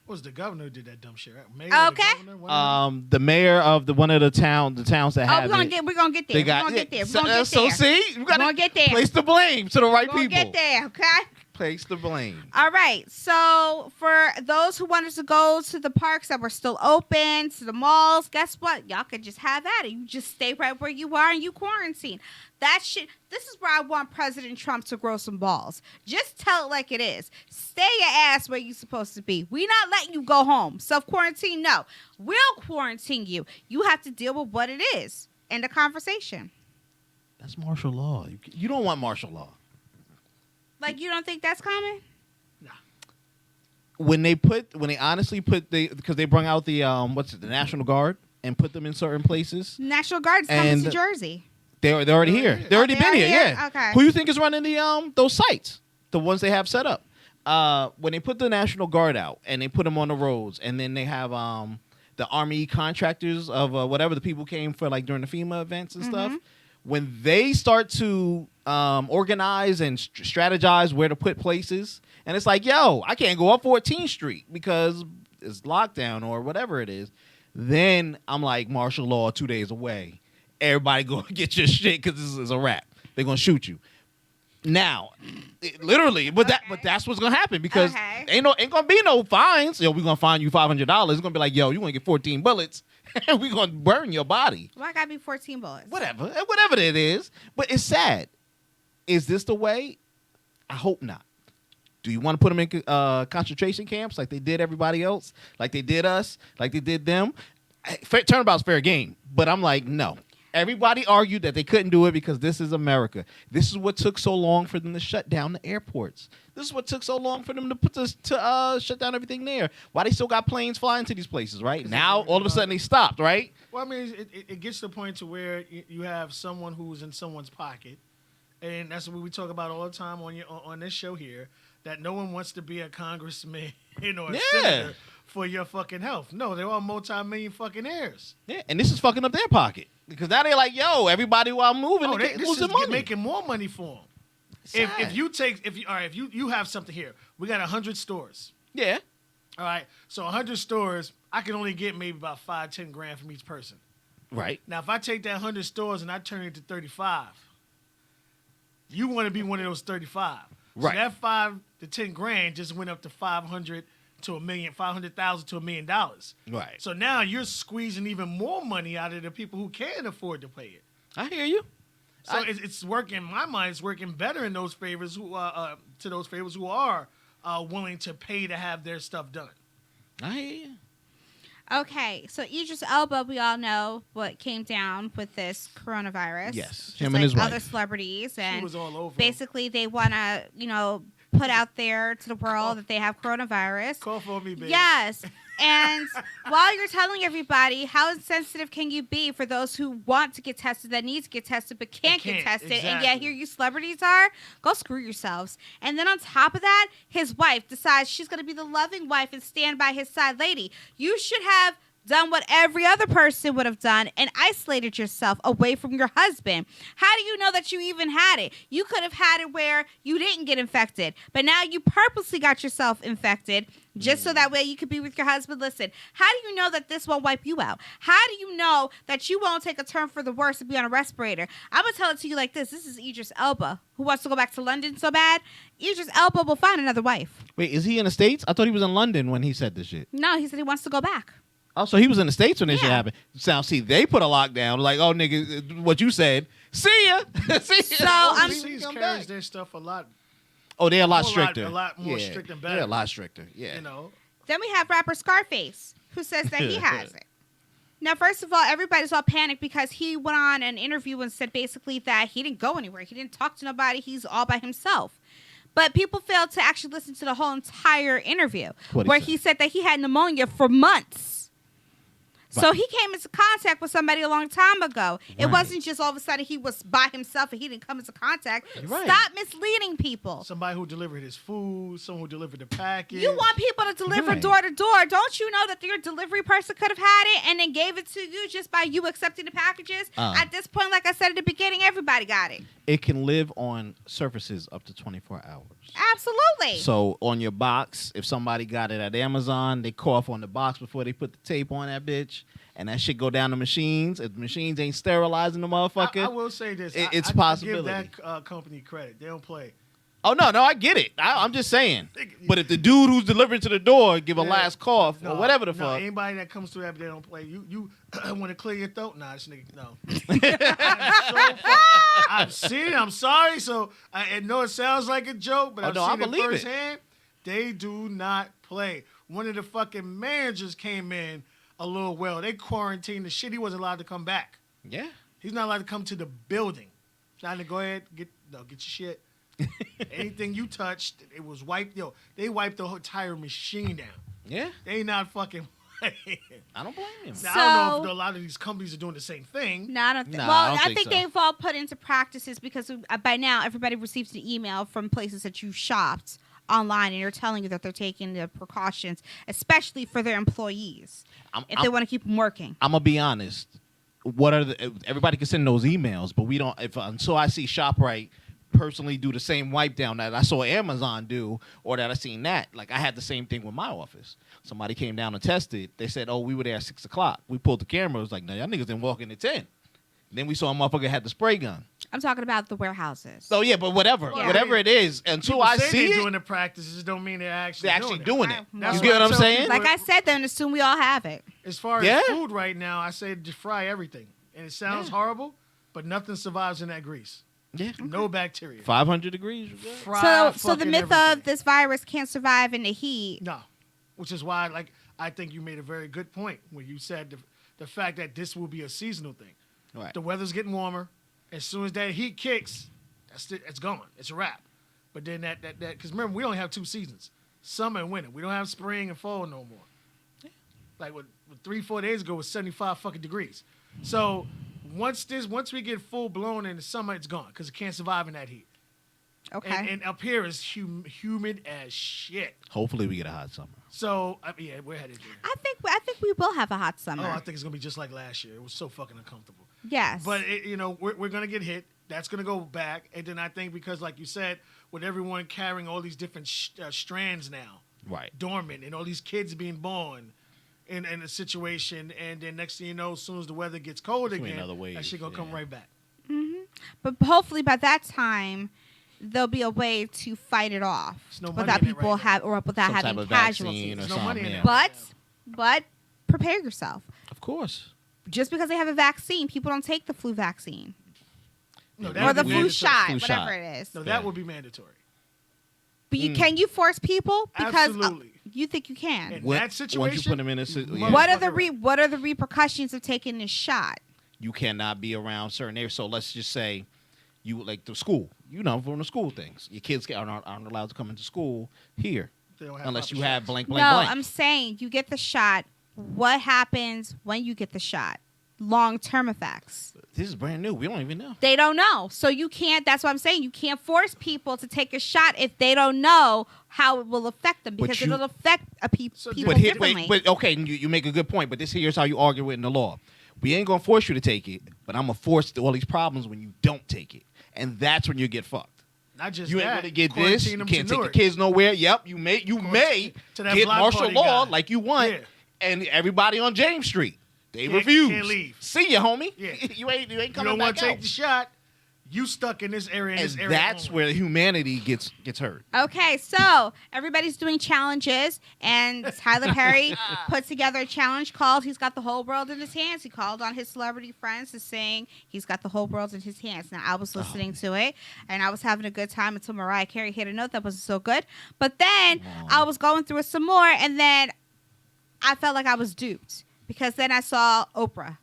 What was the governor who did that dumb shit? Right? Mayor, the Okay. governor, one of them? The mayor of the towns that Oh, have we're gonna it, get there. they We're gonna get there. We're gonna get there. So see, you We're gotta gonna get there. place the blame to the right We're gonna people. get there. Okay. Place the blame. All right. So for those who wanted to go to the parks that were still open, to the malls, guess what? Y'all could just have at it. You just stay right where you are and you quarantine. That shit. This is where I want President Trump to grow some balls. Just tell it like it is. Stay your ass where you supposed to be. We not letting you go home. Self-quarantine, no. We'll quarantine you. You have to deal with what it is. End of conversation. That's martial law. You don't want martial law. Like, you don't think that's common? When they honestly put because they brought out the the National Guard and put them in certain places. National Guard's coming And to Jersey. They're already here. They already Oh, been they're here. here? Yeah. Okay. Who you think is running the those sites? The ones they have set up. When they put the National Guard out and they put them on the roads, and then they have the Army contractors of whatever the people came for, like during the FEMA events and stuff. When they start to organize and strategize where to put places, and it's like, yo, I can't go up 14th Street because it's lockdown or whatever it is, then I'm like, martial law 2 days away. Everybody go get your shit because this is a wrap. They're gonna shoot you. Now, literally, but that's what's gonna happen because ain't gonna be no fines. Yo, we gonna fine you $500. It's gonna be like, yo, you gonna get 14 bullets, and we gonna burn your body. Why gotta be 14 bullets? Whatever it is. But it's sad. Is this the way? I hope not. Do you want to put them in concentration camps like they did everybody else, like they did us, like they did them? Turnabout's fair game, but I'm like, no. Everybody argued that they couldn't do it because this is America. This is what took so long for them to shut down the airports. This is what took so long for them to shut down everything there. Why they still got planes flying to these places, right? Now, all of a sudden, they stopped, right? Well, I mean, it gets to the point to where you have someone who's in someone's pocket, and that's what we talk about all the time on this show here, that no one wants to be a congressman or a senator for your fucking health. No, they're all multi-million fucking heirs. Yeah, and this is fucking up their pocket. Because now they're like, yo, everybody while moving, this losing is money. making more money for them. If you have something here, we got 100 stores. Yeah. All right, so 100 stores, I can only get maybe about $5-10 grand from each person. Right. Now, if I take that 100 stores and I turn it to 35, you want to be one of those 35. Right. So that 5 to 10 grand just went up to 500 to $1 million, 500,000 to $1 million. Right. So now you're squeezing even more money out of the people who can afford to pay it. I hear you. So it's working. In my mind, it's working better in those favors who are willing to pay to have their stuff done. I hear you. Okay, so Idris Elba, we all know what came down with this coronavirus. Yes, Just him like and his wife. other celebrities, and She was all over. basically they want to, put out there to the world that they have coronavirus. Call for me, baby. Yes. And while you're telling everybody, how insensitive can you be for those who want to get tested, that need to get tested, but can't get tested, and yet exactly. here you celebrities are? Go screw yourselves. And then on top of that, his wife decides she's going to be the loving wife and stand by his side. Lady, you should have done what every other person would have done and isolated yourself away from your husband. How do you know that you even had it? You could have had it where you didn't get infected, but now you purposely got yourself infected just so that way you could be with your husband. Listen, how do you know that this won't wipe you out? How do you know that you won't take a turn for the worse and be on a respirator? I'm going to tell it to you like this. This is Idris Elba, who wants to go back to London so bad. Idris Elba will find another wife. Wait, is he in the States? I thought he was in London when he said this shit. No, he said he wants to go back. Oh, so he was in the States when this shit Yeah. happened. See, they put a lockdown. Like, oh, nigga, what you said. See ya. See ya. So, I'm- Overseas Come carries back. their stuff a lot. Oh, they're a lot A stricter. lot more strict and better. They're a lot stricter. Yeah. You know, Then we have rapper Scarface, who says that he has it. Now, first of all, everybody's all panicked because he went on an interview and said basically that he didn't go anywhere. He didn't talk to nobody. He's all by himself. But people failed to actually listen to the whole entire interview, What'd he where say? he said that he had pneumonia for months. So Right. he came into contact with somebody a long time ago. It Right. wasn't just all of a sudden he was by himself and he didn't come into contact. Right. Stop misleading people. somebody who delivered his food, someone who delivered the package. You want people to deliver Right. door to door. Don't you know that your delivery person could have had it and then gave it to you just by you accepting the packages? At this point, like I said at the beginning, everybody got it. It can live on surfaces up to 24 hours. Absolutely. So on your box, if somebody got it at Amazon, they cough on the box before they put the tape on that bitch, and that shit go down the machines. If the machines ain't sterilizing the motherfucker. I will say this. It's I possibility. give that company credit. They don't play. Oh no, I get it. I'm just saying. But if the dude who's delivering to the door give a Yeah. last cough or whatever the no, fuck, anybody that comes through that, they don't play. You want to clear your throat? Nah, this nigga, no. I've seen it. I'm sorry. So I know it sounds like a joke, but Oh, I've no, I seen it believe it. firsthand. They do not play. One of the fucking managers came in a little well. They quarantined the shit. He wasn't allowed to come back. yeah. He's not allowed to come to the building. Trying to go ahead, get your shit. Anything you touched, it was wiped. They wiped the whole entire machine down. Yeah. They not fucking playing. I don't blame him. Now, I don't know So- if a lot of these companies are doing the same thing. No, I don't think. Nah, Well, I don't I think think so. they've all put into practices because by now everybody receives an email from places that you shopped online and they're telling you that they're taking the precautions, especially for their employees, if they want to keep them working. I'm gonna be honest. What are everybody can send those emails, but we don't. Until I see ShopRite personally do the same wipe down that I saw Amazon do, or that I seen that. Like I had the same thing with my office. Somebody came down and tested. They said, "Oh, we were there at 6 o'clock." We pulled the camera. It was like, "No, y'all niggas didn't walk in at 10." Then we saw a motherfucker had the spray gun. I'm talking about the warehouses. So yeah, but whatever, Yeah. whatever it is, until People I say see they're it, doing the practices, don't mean they're actually doing it. That's You why get what I I'm tell saying? people, Like I said, then assume we all have it. as far as Yeah. food right now, I say just fry everything, and it sounds horrible, but nothing survives in that grease. yeah, No bacteria. 500 degrees. you're good. Fry So the fucking myth everything. of this virus can't survive in the heat. No, which is why, like, I think you made a very good point when you said the fact that this will be a seasonal thing. Right. The weather's getting warmer. As soon as that heat kicks, it's gone. It's a wrap. But then that because remember, we only have 2 seasons, summer and winter. We don't have spring and fall no more. Like what 3-4 days ago was 75 fucking degrees. So once we get full blown in the summer, it's gone because it can't survive in that heat. Okay. And up here is humid as shit. Hopefully, we get a hot summer. So yeah, we're headed there. I think we will have a hot summer. Oh, I think it's gonna be just like last year. It was so fucking uncomfortable. Yes. But we're gonna get hit. That's gonna go back, and then I think because, like you said, with everyone carrying all these different strands now, Right. dormant, and all these kids being born in a situation, and then next thing you know, as soon as the weather gets cold It's gonna be again, another wave, that shit gonna come yeah. right back. But hopefully by that time, there'll be a way to fight it off There's no money without in it people right now. without Some type having of vaccine casualties. or There's no something. money in Yeah. it. But prepare yourself. Of course. Just because they have a vaccine, people don't take the flu vaccine No, Or that or would the be flu mandatory. shot, Flu whatever shot. it is. No, Yeah. that would be mandatory. But can you force people? Because Absolutely. you think you can. In When- that once you situation, put them in a yeah. What are Motherfucker right. what are the repercussions of taking this shot? you cannot be around certain areas. So let's just say you like the school. From the school things. Your kids aren't allowed to come into school here They don't have unless proper you have shots. blank, No, blank, blank. I'm saying you get the shot. What happens when you get the shot? Long-term effects. This is brand new. We don't even know. They don't know. So you can't, that's what I'm saying. You can't force people to take a shot if they don't know how it will affect them But because you- it'll affect So people But here, differently. but okay, you make a good point. But here's how you argue it in the law. We ain't gonna force you to take it, but I'm gonna force all these problems when you don't take it, and that's when you get fucked. Not just You ain't that. gonna get this. quarantine You them can't to take the Newark. kids nowhere. Yep, you may to that get block martial party law guy. like you want, Yeah. and everybody on James Street they Can't- refuse. can't leave. See ya, homie. Yeah. you ain't You coming don't want back to take out. the shot. You stuck in this area. And that's where humanity gets hurt. Okay, so everybody's doing challenges, and Tyler Perry put together a challenge called "He's Got the Whole World in His Hands." He called on his celebrity friends to sing "He's Got the Whole World in His Hands." Now, I was listening to it, and I was having a good time until Mariah Carey hit a note that wasn't so good. But then I was going through it some more, and then I felt like I was duped because then I saw Oprah,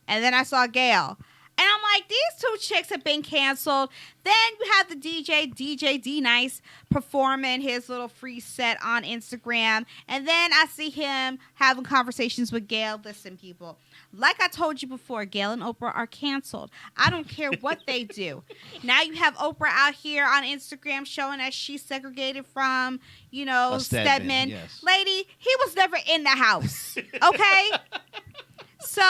and then I saw Gail. And I'm like, these two chicks have been canceled. Then you have the DJ D Nice, performing his little free set on Instagram. And then I see him having conversations with Gail. Listen, people, like I told you before, Gail and Oprah are canceled. I don't care what they do. Now you have Oprah out here on Instagram showing that she's segregated from, Stedman. Yes. Lady, he was never in the house. Okay? So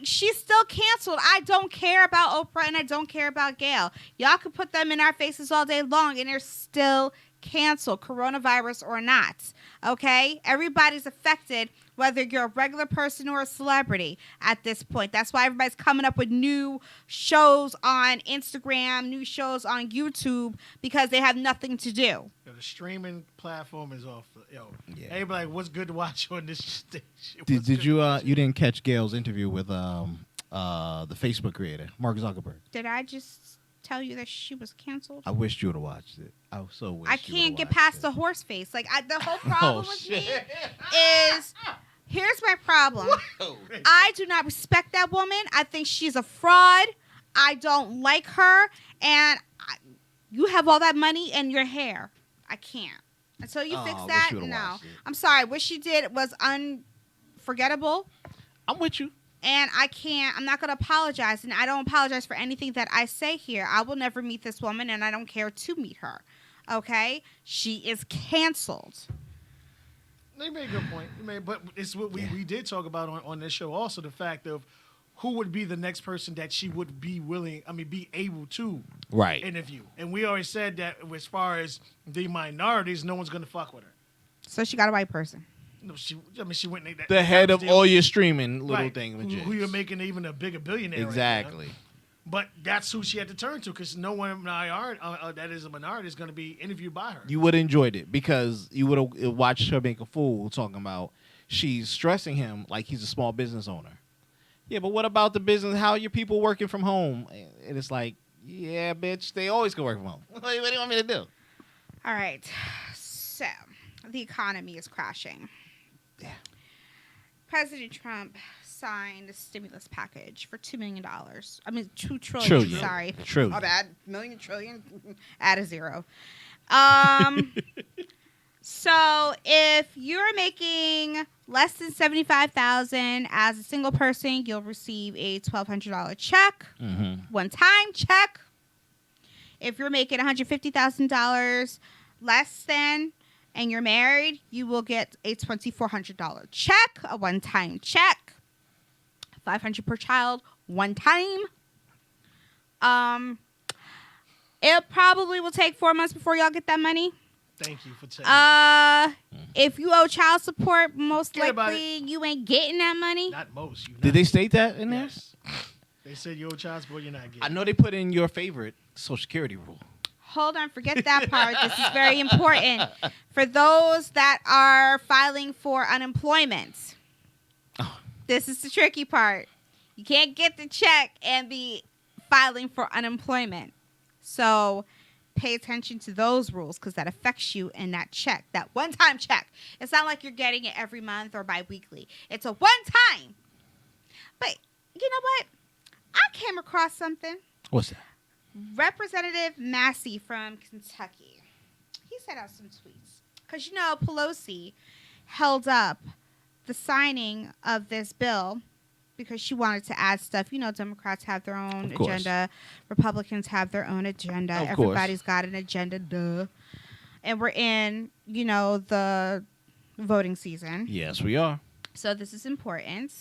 she's still canceled. I don't care about Oprah and I don't care about Gail. Y'all can put them in our faces all day long and they're still canceled, coronavirus or not. Okay? Everybody's affected, whether you're a regular person or a celebrity at this point. That's why everybody's coming up with new shows on Instagram, new shows on YouTube, because they have nothing to do. The streaming platform is off. Yeah. Everybody, what's good to watch on this station? Did you you didn't catch Gail's interview with the Facebook creator Mark Zuckerberg? Did I just tell you that she was canceled? I wished you would have watched it. I so wish I you can't would've get watched past it. the horse face. Like the whole problem with shit. me is, here's my problem. I do not respect that woman. I think she's a fraud. I don't like her. And you have all that money and your hair. I can't. Until you fix I wish that, you would've no. watched it. I'm sorry. What she did was unforgettable. I'm with you. And I'm not going to apologize. And I don't apologize for anything that I say here. I will never meet this woman, and I don't care to meet her. Okay? She is canceled. You made a good point. But it's what we did talk about on this show also, the fact of who would be the next person that she would be able to interview. And we already said that as far as the minorities, no one's going to fuck with her. So she got a white person. No, she went The head of all your streaming little right, thing. who you're making even a bigger billionaire. Exactly. Right now. But that's who she had to turn to because no one that is a minority is going to be interviewed by her. You would have enjoyed it because you would have watched her make a fool talking about she's stressing him like he's a small business owner. Yeah, but what about the business? How are your people working from home? And it's like, yeah, bitch, they always can work from home. What do you want me to do? All right. So the economy is crashing. Yeah. President Trump signed a stimulus package for $2 million. I mean, $2 trillion. Trillion. Sorry. Trillion. My bad. Million, trillion. Add a zero. So if you're making less than $75,000 as a single person, you'll receive a $1,200 check, one-time check. If you're making $150,000 less than, and you're married, you will get a $2,400 check, a one-time check, $500 per child, one time. It probably will take 4 months before y'all get that money. Thank you for saying If you owe child support, most Forget about likely you ain't getting that money. Not most. You Did they state that in there? Yes. They said your child support, you're not getting. I know they put in your favorite Social Security rule. Hold on, forget that part. This is very important for those that are filing for unemployment. Oh. This is the tricky part. You can't get the check and be filing for unemployment. So pay attention to those rules because that affects you in that check, that one-time check. It's not like you're getting it every month or bi-weekly. It's a one-time. But you know what? I came across something. What's that? Representative Massey from Kentucky. He sent out some tweets. Because, Pelosi held up the signing of this bill because she wanted to add stuff. Democrats have their own agenda. Republicans have their own agenda. Of course. Everybody's got an agenda, duh. And we're in, the voting season. Yes, we are. So this is important.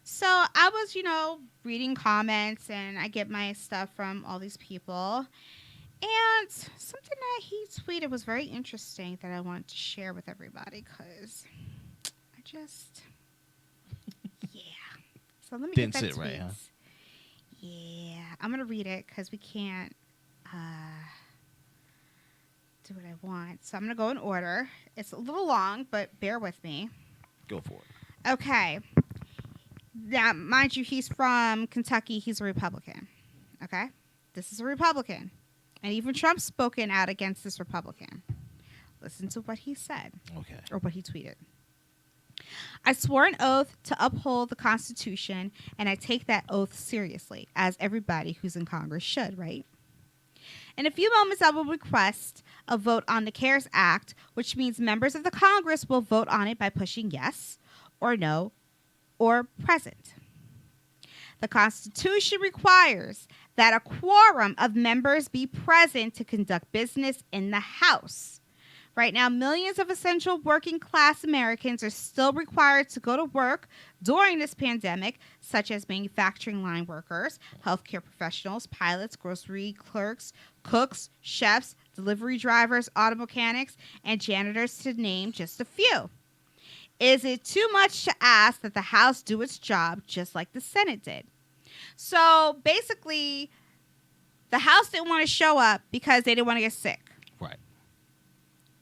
So I was, reading comments, and I get my stuff from all these people. And something that he tweeted was very interesting that I wanted to share with everybody because I just, yeah. So let me Didn't get that sit right, tweet. huh? Yeah, I'm going to read it because we can't do what I want. So I'm going to go in order. It's a little long, but bear with me. Go for it. Okay. Now, mind you, he's from Kentucky. He's a Republican. Okay? This is a Republican. And even Trump's spoken out against this Republican. Listen to what he said. Okay. Or what he tweeted. I swore an oath to uphold the Constitution, and I take that oath seriously, as everybody who's in Congress should, right? In a few moments, I will request a vote on the CARES Act, which means members of the Congress will vote on it by pushing yes or no or present. The Constitution requires that a quorum of members be present to conduct business in the House. Right now, millions of essential working class Americans are still required to go to work during this pandemic, such as manufacturing line workers, healthcare professionals, pilots, grocery clerks, cooks, chefs, delivery drivers, auto mechanics, and janitors, to name just a few. Is it too much to ask that the House do its job just like the Senate did? So basically, the House didn't want to show up because they didn't want to get sick. Right.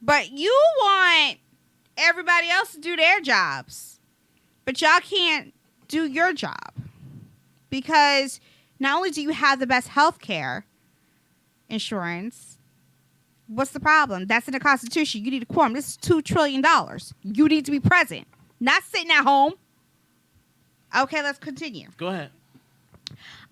But you want everybody else to do their jobs. But y'all can't do your job. Because not only do you have the best health care insurance, what's the problem? That's in the Constitution. You need a quorum. This is $2 trillion. You need to be present, not sitting at home. Okay, let's continue. Go ahead.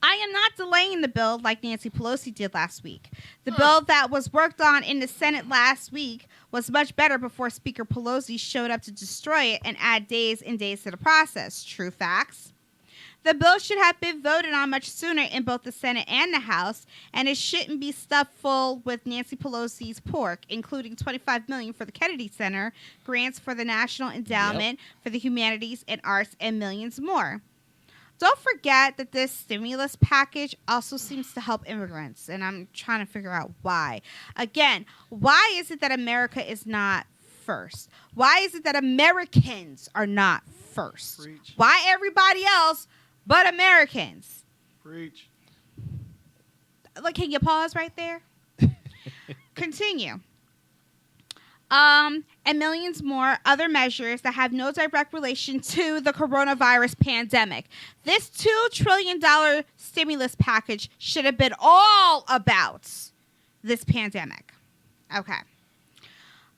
I am not delaying the bill like Nancy Pelosi did last week. The bill that was worked on in the Senate last week was much better before Speaker Pelosi showed up to destroy it and add days and days to the process. True facts. The bill should have been voted on much sooner in both the Senate and the House, and it shouldn't be stuffed full with Nancy Pelosi's pork, including $25 million for the Kennedy Center, grants for the National Endowment for the Humanities and Arts, and millions more. Don't forget that this stimulus package also seems to help immigrants, and I'm trying to figure out why. Again, why is it that America is not first? Why is it that Americans are not first? Preach. Why everybody else but Americans? Preach. Look, can you pause right there? Continue. And millions more other measures that have no direct relation to the coronavirus pandemic. This $2 trillion stimulus package should have been all about this pandemic. Okay.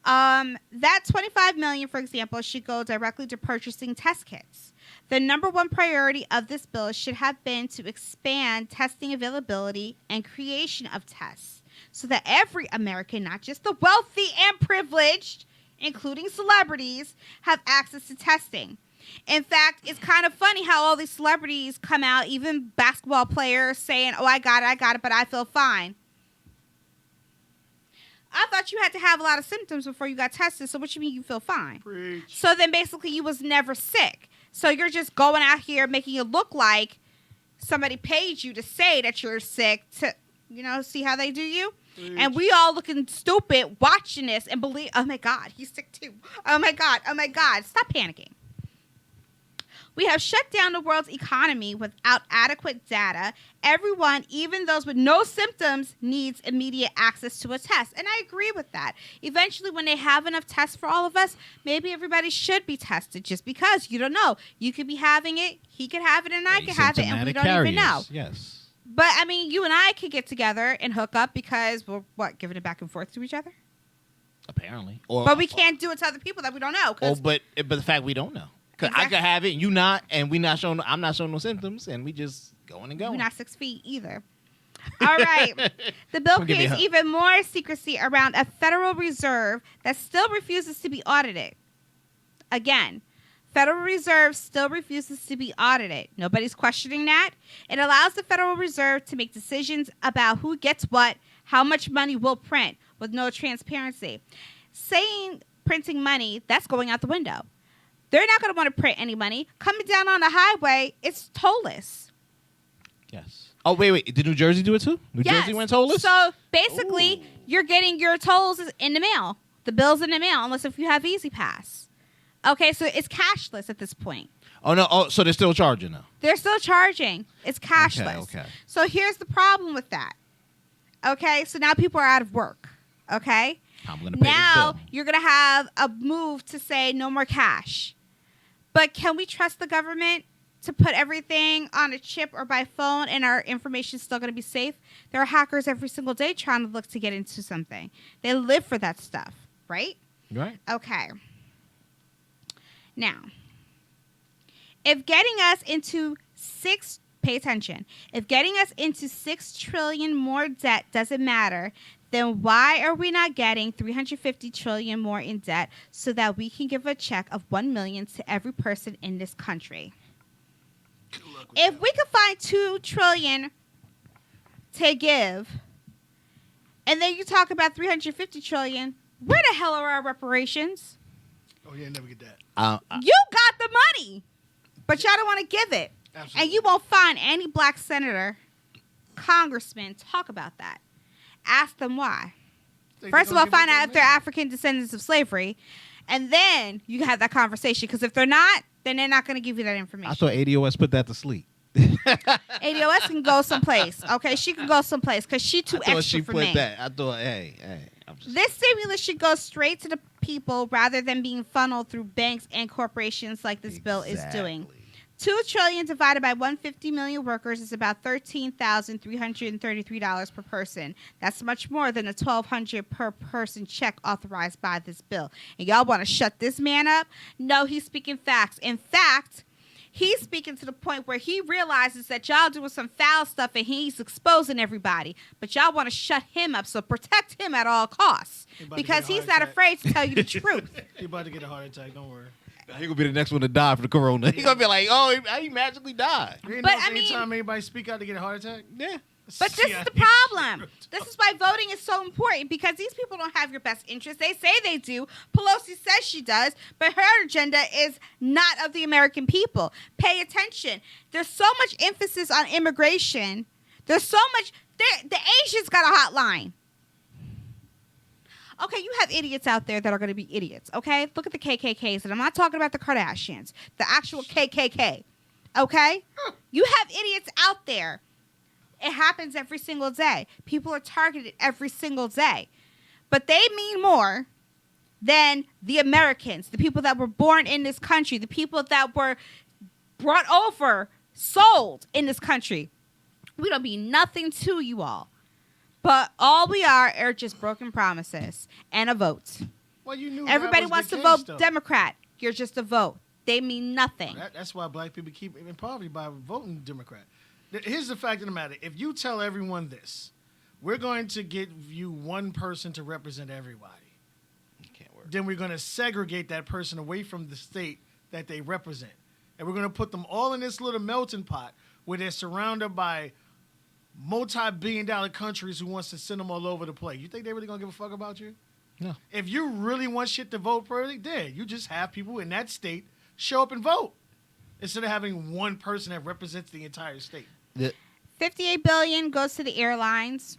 That $25 million, for example, should go directly to purchasing test kits. The number one priority of this bill should have been to expand testing availability and creation of tests, so that every American, not just the wealthy and privileged, including celebrities, have access to testing. In fact, it's kind of funny how all these celebrities come out, even basketball players, saying, oh, I got it, but I feel fine. I thought you had to have a lot of symptoms before you got tested, so what you mean you feel fine? Preach. So then basically you was never sick. So you're just going out here making it look like somebody paid you to say that you're sick to, see how they do you? Preach. And we all looking stupid watching this and believe, oh my God, he's sick too. Oh my God. Stop panicking. We have shut down the world's economy without adequate data. Everyone, even those with no symptoms, needs immediate access to a test. And I agree with that. Eventually, when they have enough tests for all of us, maybe everybody should be tested, just because you don't know. You could be having it, he could have it, and I could have it, and we don't even know. Yes. But, I mean, you and I could get together and hook up because we're, giving it back and forth to each other? Apparently. But we can't do it to other people that we don't know. But the fact we don't know. Because Exactly. I could have it and you not, and I'm not showing no symptoms, and we just going and going. We're not 6 feet either. All right. The bill Don't give me a creates hug. even more secrecy around a Federal Reserve that still refuses to be audited. Again, Federal Reserve still refuses to be audited. Nobody's questioning that. It allows the Federal Reserve to make decisions about who gets what, how much money we'll print, with no transparency. Saying printing money, that's going out the window. They're not going to want to print any money. Coming down on the highway, it's tollless. Yes. Oh, wait. Did New Jersey do it too? New Jersey went tollless? So basically, Ooh. you're getting your tolls in the mail. The bill's in the mail, unless if you have Easy Pass. Okay, so it's cashless at this point. Oh no! Oh, so they're still charging now. They're still charging. It's cashless. Okay. So here's the problem with that. Okay, so now people are out of work. Okay. I'm gonna pay Now this bill. you're gonna have a move to say no more cash. But can we trust the government to put everything on a chip or by phone and our information is still going to be safe? There are hackers every single day trying to look to get into something. They live for that stuff, right? Right. Okay. Now, if getting us into pay attention, if getting us into 6 trillion more debt doesn't matter, then why are we not getting 350 trillion more in debt so that we can give a check of 1 million to every person in this country? Good luck with If that. we could find 2 trillion to give, and then you talk about 350 trillion, where the hell are our reparations? Oh yeah, never get that. You got the money, but y'all don't want to give it. Absolutely. And you won't find any black senator, congressman talk about that. Ask them why. First of all, find out if they're African descendants of slavery, and then you have that conversation. Because if they're not, then they're not going to give you that information. I thought ADOS put that to sleep. ADOS can go someplace. Okay, she can go someplace because she too I thought extra she for put me. that. I thought, hey. I'm just, This stimulus should go straight to the people rather than being funneled through banks and corporations like this bill is doing. Exactly. 2 trillion divided by 150 million workers is about $13,333 per person. That's much more than a $1,200 per person check authorized by this bill. And y'all want to shut this man up? No, he's speaking facts. In fact, he's speaking to the point where he realizes that y'all doing some foul stuff and he's exposing everybody. But y'all want to shut him up, so protect him at all costs. He about to Because get a he's heart not attack. afraid to tell you the truth. You're about to get a heart attack. Don't worry. He gonna be the next one to die for the corona. He gonna be like, oh, he magically died. You ain't But, notice I mean- anytime anybody speak out to get a heart attack. Yeah. But this is the problem. This is why voting is so important, because these people don't have your best interest. They say they do. Pelosi says she does, but her agenda is not of the American people. Pay attention. There's so much emphasis on immigration. There's so much. The Asians got a hotline. Okay, you have idiots out there that are going to be idiots, okay? Look at the KKKs, and I'm not talking about the Kardashians, the actual KKK, okay? You have idiots out there. It happens every single day. People are targeted every single day. But they mean more than the Americans, the people that were born in this country, the people that were brought over, sold in this country. We don't mean nothing to you all. But all we are just broken promises and a vote. Well, you knew Everybody that was wants the to case, vote though. Democrat. You're just a vote. They mean nothing. That's why black people keep in poverty by voting Democrat. Here's the fact of the matter. If you tell everyone this, we're going to give you one person to represent everybody. Can't work. Then we're going to segregate that person away from the state that they represent. And we're going to put them all in this little melting pot where they're surrounded by multi-billion-dollar countries who wants to send them all over the place. You think they really going to give a fuck about you? No. If you really want shit to vote for it, then you just have people in that state show up and vote instead of having one person that represents the entire state. $58 billion goes to the airlines.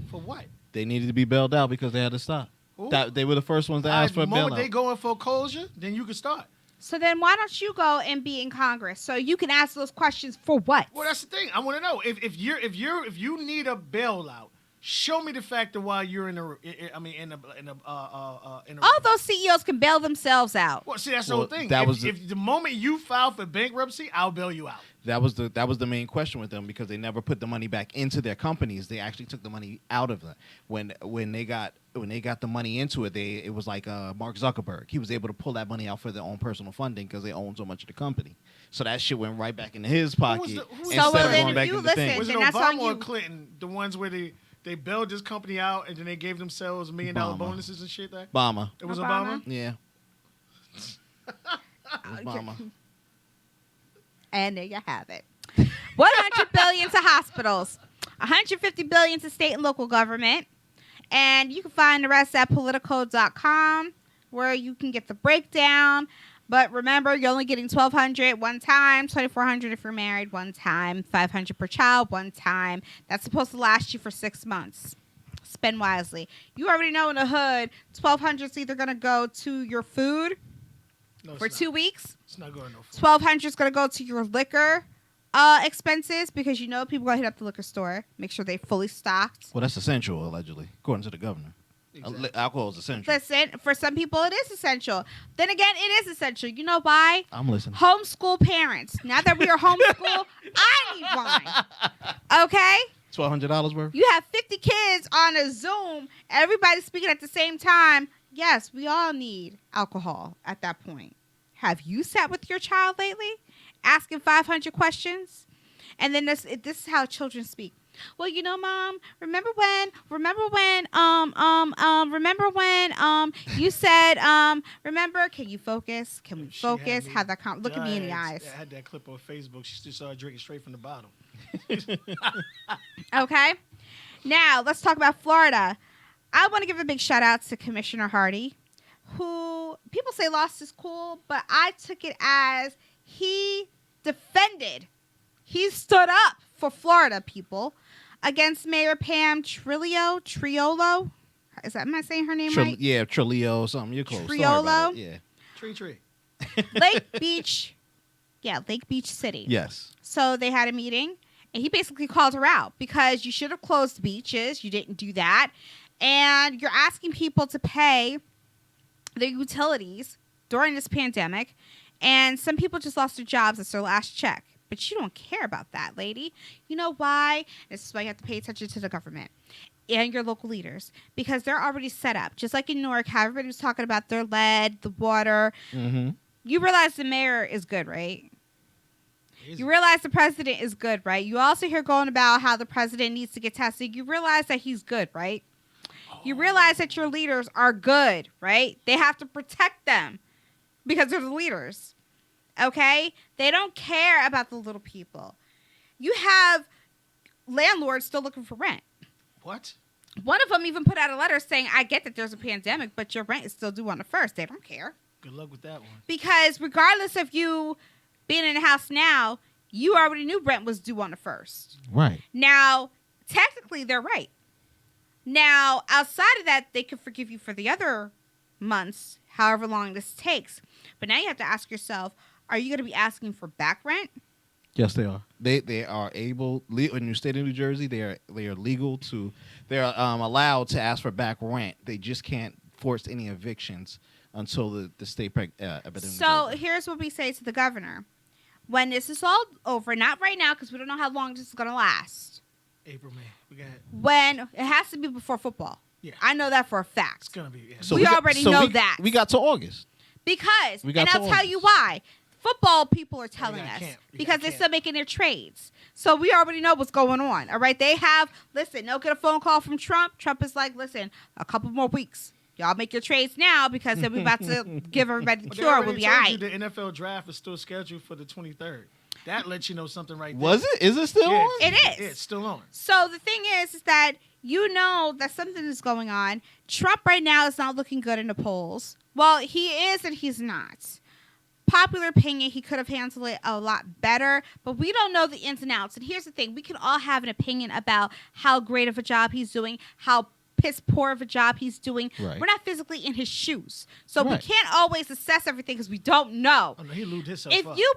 For what? They needed to be bailed out because they had to stop. Who? They were the first ones to ask for The a moment bailout. they go in foreclosure, then you can start. So then why don't you go and be in Congress so you can ask those questions for what? Well, that's the thing. I want to know if you need a bailout, show me the fact of why you're in the All those CEOs can bail themselves out. Well, see, that's the Well, whole thing. that if, was the- if the moment you file for bankruptcy, I'll bail you out. That was the main question with them, because they never put the money back into their companies. They actually took the money out of them. When they got the money into it, it was like Mark Zuckerberg. He was able to pull that money out for their own personal funding because they own so much of the company. So that shit went right back into his pocket who was instead well, of then going if back you into listen- things. Was it then that's on Obama or you. Clinton? The ones where they bailed this company out and then they gave themselves $1 million Obama. bonuses and shit. That Obama. it was Obama? Obama. Yeah. It was Obama. And there you have it. 100 billion to hospitals, 150 billion to state and local government, and you can find the rest at politico.com where you can get the breakdown. But remember, you're only getting $1,200 one time, $2,400 if you're married one time, $500 per child one time. That's supposed to last you for 6 months. Spend wisely. You already know in the hood, $1,200 is either going to go to your food, No, it's for not. 2 weeks. It's not going no further. 1,200 is going to go to your liquor expenses because you know people going to hit up the liquor store, make sure they're fully stocked. Well, that's essential, allegedly, according to the governor. Exactly. Alcohol is essential. Listen, for some people it is essential. Then again, it is essential. You know why? I'm listening. Homeschool parents. Now that we are homeschool, I need wine. Okay? $1,200 worth. You have 50 kids on a Zoom, everybody speaking at the same time. Yes, we all need alcohol at that point. Have you sat with your child lately, asking 500 questions? And then this is how children speak. Well, you know, Mom, remember when you said, remember, can you focus? Can we She had focus? me Have that look at me in the dying. eyes. I had that clip on Facebook. She just started drinking straight from the bottle. Okay. Now, let's talk about Florida. I want to give a big shout out to Commissioner Hardy, who people say lost his cool, but I took it as he stood up for Florida people against Mayor Pam Triolo. Am I saying her name right? Yeah, Trilio, something. You're close. Don't worry about Triolo? it. Yeah. Tree. Lake Beach. Yeah, Lake Beach City. Yes. So they had a meeting, and he basically called her out because you should have closed beaches. You didn't do that. And you're asking people to pay their utilities during this pandemic. And some people just lost their jobs. It's their last check. But you don't care about that, lady. You know why? This is why you have to pay attention to the government and your local leaders. Because they're already set up. Just like in Newark, how everybody was talking about their lead, the water. Mm-hmm. You realize the mayor is good, right? You realize the president is good, right? You also hear going about how the president needs to get tested. You realize that he's good, right? You realize that your leaders are good, right? They have to protect them because they're the leaders. Okay? They don't care about the little people. You have landlords still looking for rent. What? One of them even put out a letter saying, I get that there's a pandemic, but your rent is still due on the 1st. They don't care. Good luck with that one. Because regardless of you being in the house now, you already knew rent was due on the 1st. Right. Now, technically, they're right. Now, outside of that, they could forgive you for the other months, however long this takes. But now you have to ask yourself, are you going to be asking for back rent? Yes, they are. They are able, in your state of New Jersey, they are legal to, they're allowed to ask for back rent. They just can't force any evictions until the state epidemic is So over. here's what we say to the governor. When this is all over, not right now because we don't know how long this is going to last. April, May. We got. When it has to be before football. Yeah. I know that for a It's fact. gonna be. Yeah. We already know that. We got to August. Because, We got and to I'll tell August. you why. Football people are telling got us camp. You because got they're camp. still making their trades. So we already know what's going on. All right. They'll get a phone call from Trump. Trump is like, listen, a couple more weeks. Y'all make your trades now because then we're about to give everybody the But they cure. already We'll be told all you right. the NFL draft is still scheduled for the 23rd. That lets you know something right there. Was it? Is it still Yeah, on? It is. Yeah, it's still on. So the thing is that you know that something is going on. Trump right now is not looking good in the polls. Well, he is and he's not. Popular opinion, he could have handled it a lot better, but we don't know the ins and outs. And here's the thing. We can all have an opinion about how great of a job he's doing, how piss poor of a job he's doing. Right. We're not physically in his shoes. So we Right. can't always assess everything because we don't know. Oh no, he lubed himself If up. you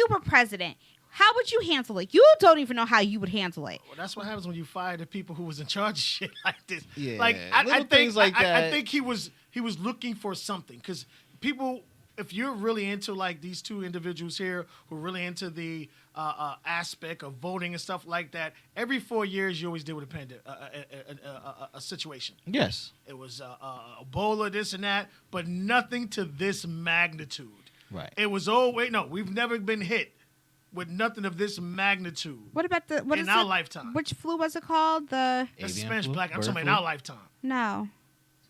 were president, how would you handle it? You don't even know how you would handle it. Well, that's what happens when you fire the people who was in charge of shit like this. Yeah, like little I think things like I that. think he was looking for something because people. If you're really into like these two individuals here who are really into the aspect of voting and stuff like that, every 4 years you always deal with a situation. Yes. It was Ebola, this and that, but nothing to this magnitude. Right. It was we've never been hit with nothing of this magnitude What about in our lifetime. Which flu was it called? That's Avian Spanish flu? black. I'm Bird talking flu? about in our lifetime. No.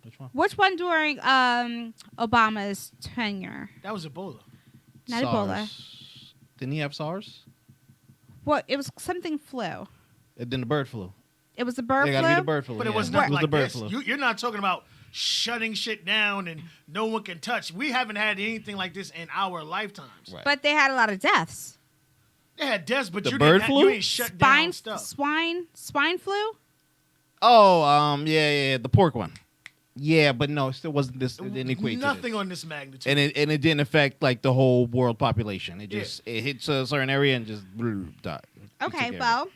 Which one? Which one during Obama's tenure? That was Ebola. Not Ebola. Didn't he have SARS? What? It was something flu. And then the bird flu. It was the bird It flu. got to be the bird flu. But yeah. it was It not was like the bird this. flu. You're not talking about shutting shit down and no one can touch. We haven't had anything like this in our lifetimes. Right. But they had a lot of deaths. They had deaths, but The you bird didn't flu? you ain't shut down stuff. Swine flu. Oh, yeah, the pork one. Yeah, but no, it still wasn't this. It didn't equate Nothing to this. on this magnitude. And it didn't affect like the whole world population. It Yeah. just it hits a certain area and just died. It took care Okay, of it. well,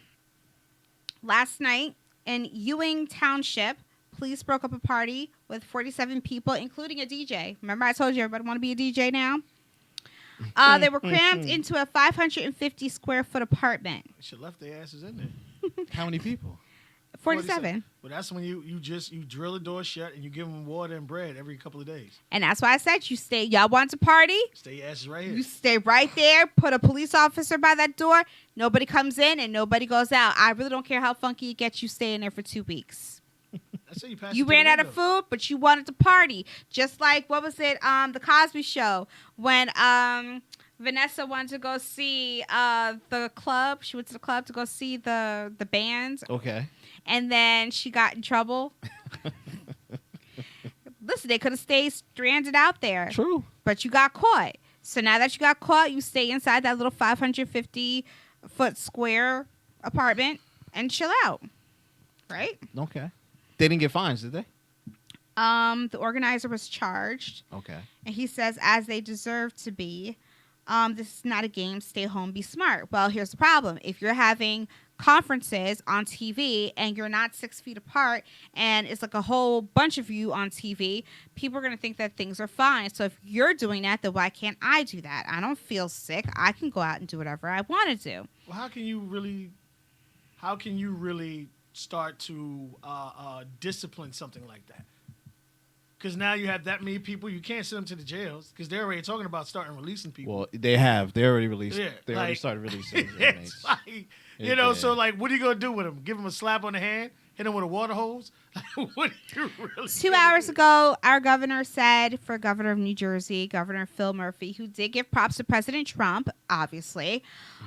last night in Ewing Township, police broke up a party with 47 people, including a DJ. Remember I told you everybody want to be a DJ now? They were crammed into a 550 square foot apartment. Should left their asses in there. How many people? 47. Well, that's when you drill the door shut and you give them water and bread every couple of days. And that's why I said you stay. Y'all want to party? Stay your asses right here. You stay right there. Put a police officer by that door. Nobody comes in and nobody goes out. I really don't care how funky it gets. You stay in there for 2 weeks. I say you pass You it to the ran out of window. food, but you wanted to party. Just like, what was it? The Cosby Show. When Vanessa wanted to go see the club. She went to the club to go see the band. Okay. And then she got in trouble. Listen, they could have stayed stranded out there. True. But you got caught. So now that you got caught, you stay inside that little 550 foot square apartment and chill out. Right? Okay. They didn't get fines, did they? The organizer was charged. Okay. And he says, as they deserve to be. This is not a game. Stay home, be smart. Well, here's the problem. If you're having conferences on TV and you're not 6 feet apart and it's like a whole bunch of you on TV, people are going to think that things are fine. So if you're doing that, then why can't I do that? I don't feel sick. I can go out and do whatever I want to do. Well, how can you really start to discipline something like that? Because now you have that many people, you can't send them to the jails because they're already talking about starting releasing people. Well, they have. They already released. Yeah, They already like- started releasing. It's inmates. like, Yeah. so like, what are you gonna do with them? Give them a slap on the hand? Hit them with a water hose? What are you really? 2 gonna hours do? ago, our governor said, for governor of New Jersey, Governor Phil Murphy, who did give props to President Trump, obviously.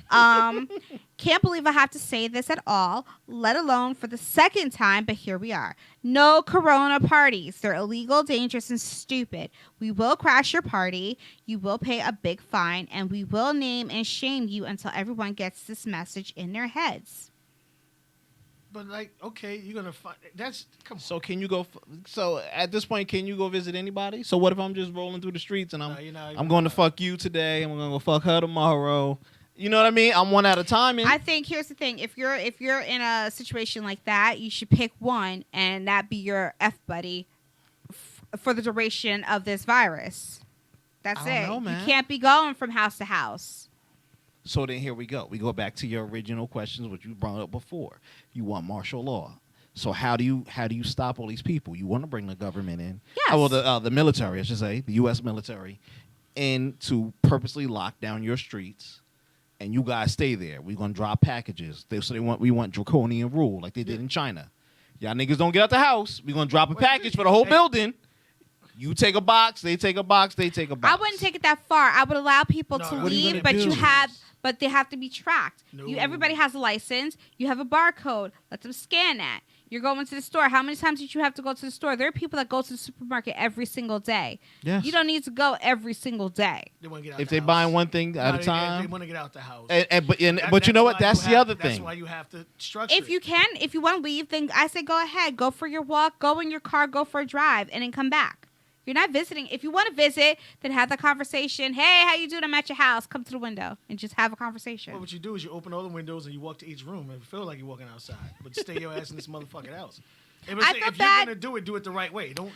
Can't believe I have to say this at all, let alone for the second time, but here we are. No Corona parties. They're illegal, dangerous, and stupid. We will crash your party. You will pay a big fine, and we will name and shame you until everyone gets this message in their heads. But like, okay, you're gonna find that's come on. So can you go? So at this point, can you go visit anybody? So what if I'm just rolling through the streets and No, you're not even I'm going to gonna- fuck you today, and we're gonna go fuck her tomorrow. You know what I mean? I'm one at a time. I think here's the thing: if you're in a situation like that, you should pick one, and that be your F buddy for the duration of this virus. That's I don't it. know, man. You can't be going from house to house. So then here we go. We go back to your original questions, which you brought up before. You want martial law. So how do you stop all these people? You want to bring the government in? Yes. Oh, well, the military, I should say, the U.S. military, in to purposely lock down your streets, and you guys stay there. We're gonna drop packages. We want draconian rule like they did in China. Y'all niggas don't get out the house. We're gonna drop a Wait, package for the whole hey. building. You take a box, they take a box, they take a box. I wouldn't take it that far. I would allow people No, to no, what are you leave, gonna but do? but they have to be tracked. No. Everybody has a license. You have a barcode. Let them scan that. You're going to the store. How many times did you have to go to the store? There are people that go to the supermarket every single day. Yes. You don't need to go every single day. They want to get out If the they house. buying one thing at No, a time. they want to get out the house. But you That's know what? why That's you the have- other That's thing. why you have to structure. If you can, if you want to leave, then I say go ahead. Go for your walk. Go in your car. Go for a drive, and then come back. You're not visiting. If you want to visit, then have the conversation. Hey, how you doing? I'm at your house. Come to the window and just have a conversation. what you do is you open all the windows and you walk to each room and feel like you're walking outside, but stay your ass in this motherfucking house. If, I feel if bad. you're gonna do it the right way. Don't.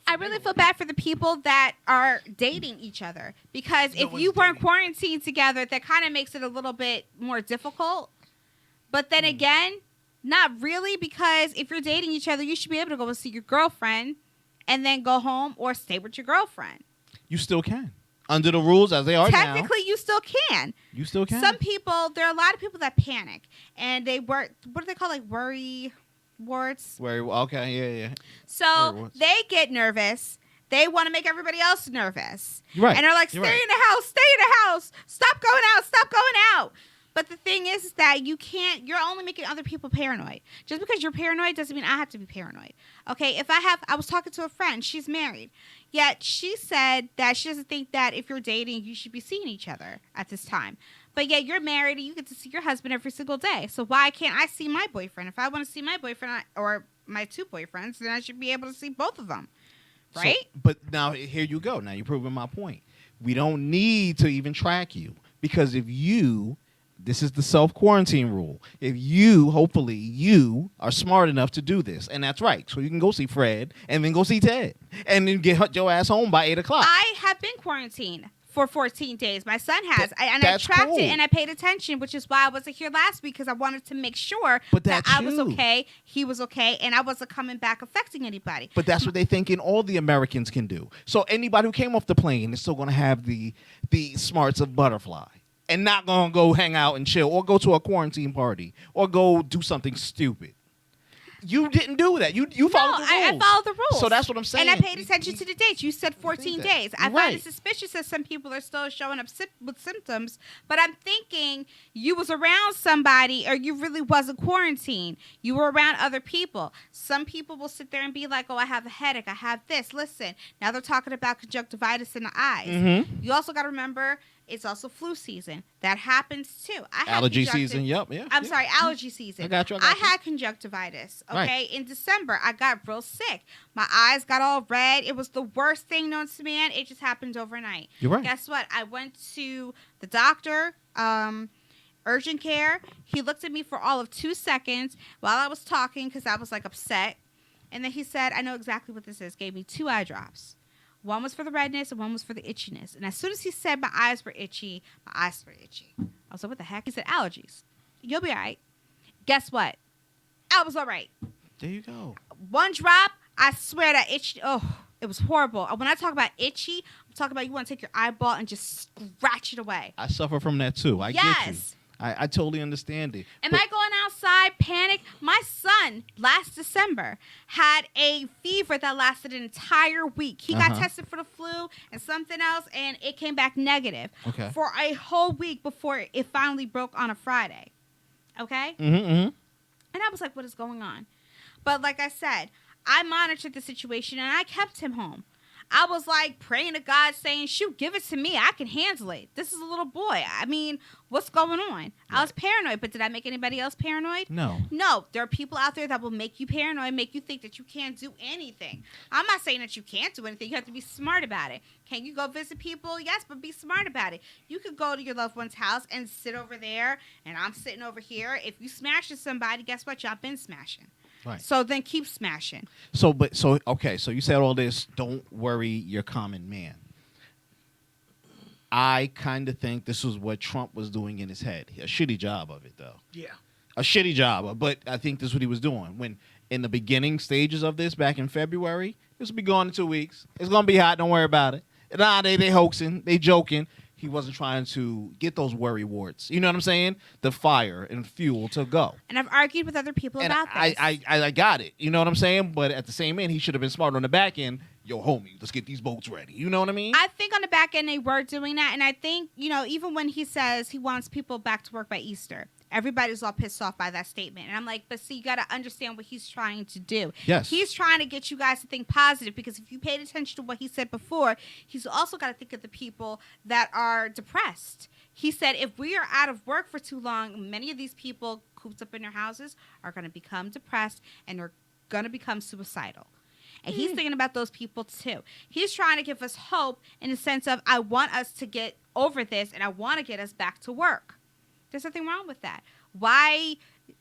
I really feel bad for the people that are dating each other because No if one's you weren't dating. quarantined together, that kind of makes it a little bit more difficult. But then again, not really, because if you're dating each other, you should be able to go and see your girlfriend and then go home or stay with your girlfriend. You still can. Under the rules as they are now, Technically, you still can. you still can. Some people, there are a lot of people that panic and they work. What do they call, like, worry warts? Okay, yeah. Worry So warts. they get nervous. They want to make everybody else nervous. You're right. And they're like, stay You're right. in the house, stay in the house. Stop going out, stop going out. But the thing is that you're only making other people paranoid. Just because you're paranoid doesn't mean I have to be paranoid. Okay, I was talking to a friend, she's married. Yet she said that she doesn't think that if you're dating, you should be seeing each other at this time. But yet you're married and you get to see your husband every single day. So why can't I see my boyfriend? If I want to see my boyfriend or my 2 boyfriends, then I should be able to see both of them, So- right? but now here you go. Now you're proving my point. We don't need to even track you because this is the self-quarantine rule. If hopefully you are smart enough to do this, and that's right. So you can go see Fred and then go see Ted and then get your ass home by 8 o'clock. I have been quarantined for 14 days. My son has. I that's tracked cool. it and I paid attention, which is why I wasn't here last week because I wanted to make sure But that that's I was you. okay, he was okay, and I wasn't coming back affecting anybody. But that's what they thinking all the Americans can do. So anybody who came off the plane is still going to have the smarts of butterfly and not going to go hang out and chill or go to a quarantine party or go do something stupid. You didn't do that. You followed the rules. I followed the rules. So that's what I'm saying. And I paid attention to the dates. You said 14 that. days. I find Right. it suspicious that some people are still showing up with symptoms, but I'm thinking you was around somebody or you really wasn't quarantined. You were around other people. Some people will sit there and be like, oh, I have a headache. I have this. Listen, now they're talking about conjunctivitis in the eyes. Mhm. You also got to remember it's also flu season. That happens too. I had Allergy conjunctiv- season. Yep. Yeah. I'm yeah. sorry, allergy season. I got you. I had conjunctivitis. Okay, Right. in December, I got real sick. My eyes got all red. It was the worst thing known to man. It just happened overnight. You're right. Guess what? I went to the doctor, urgent care. He looked at me for all of 2 seconds while I was talking because I was like upset, and then he said, "I know exactly what this is." Gave me 2 eye drops. One was for the redness and one was for the itchiness. And as soon as he said my eyes were itchy, my eyes were itchy. I was like, what the heck? He said, allergies. You'll be all right. Guess what? I was all right. There you go. 1 drop, I swear that itchy. Oh, it was horrible. When I talk about itchy, I'm talking about you want to take your eyeball and just scratch it away. I suffer from that too. I get you. Yes. I totally understand it. Am But- I going outside, panic? My son, last December, had a fever that lasted an entire week. He got Uh-huh. tested for the flu and something else, and it came back negative Okay. for a whole week before it finally broke on a Friday. Okay? Mm-hmm. And I was like, what is going on? But like I said, I monitored the situation, and I kept him home. I was like praying to God saying, shoot, give it to me. I can handle it. This is a little boy. I mean, what's going on? I was paranoid, but did I make anybody else paranoid? No. No. There are people out there that will make you paranoid, make you think that you can't do anything. I'm not saying that you can't do anything. You have to be smart about it. Can you go visit people? Yes, but be smart about it. You could go to your loved one's house and sit over there, and I'm sitting over here. If you smash at somebody, guess what? Y'all been smashing. Right. So then keep smashing. So you said all this. Don't worry, you're common man. I kind of think this was what Trump was doing in his head. A shitty job of it, though. Yeah. A shitty job, but I think this is what he was doing. When in the beginning stages of this, back in February, this will be gone in 2 weeks. It's gonna be hot. Don't worry about it. Nah, they hoaxing, they joking. He wasn't trying to get those worry warts. You know what I'm saying? The fire and fuel to go. And I've argued with other people And about this. I got it. You know what I'm saying? But at the same end, he should have been smart on the back end. Yo, homie, let's get these boats ready. You know what I mean? I think on the back end they were doing that, and I think, even when he says he wants people back to work by Easter, everybody's all pissed off by that statement. And I'm like, but see, you got to understand what he's trying to do. Yes. He's trying to get you guys to think positive, because if you paid attention to what he said before, he's also got to think of the people that are depressed. He said if we are out of work for too long, many of these people cooped up in their houses are going to become depressed and they're going to become suicidal. And he's thinking about those people too. He's trying to give us hope in the sense of, I want us to get over this and I want to get us back to work. There's nothing wrong with that. Why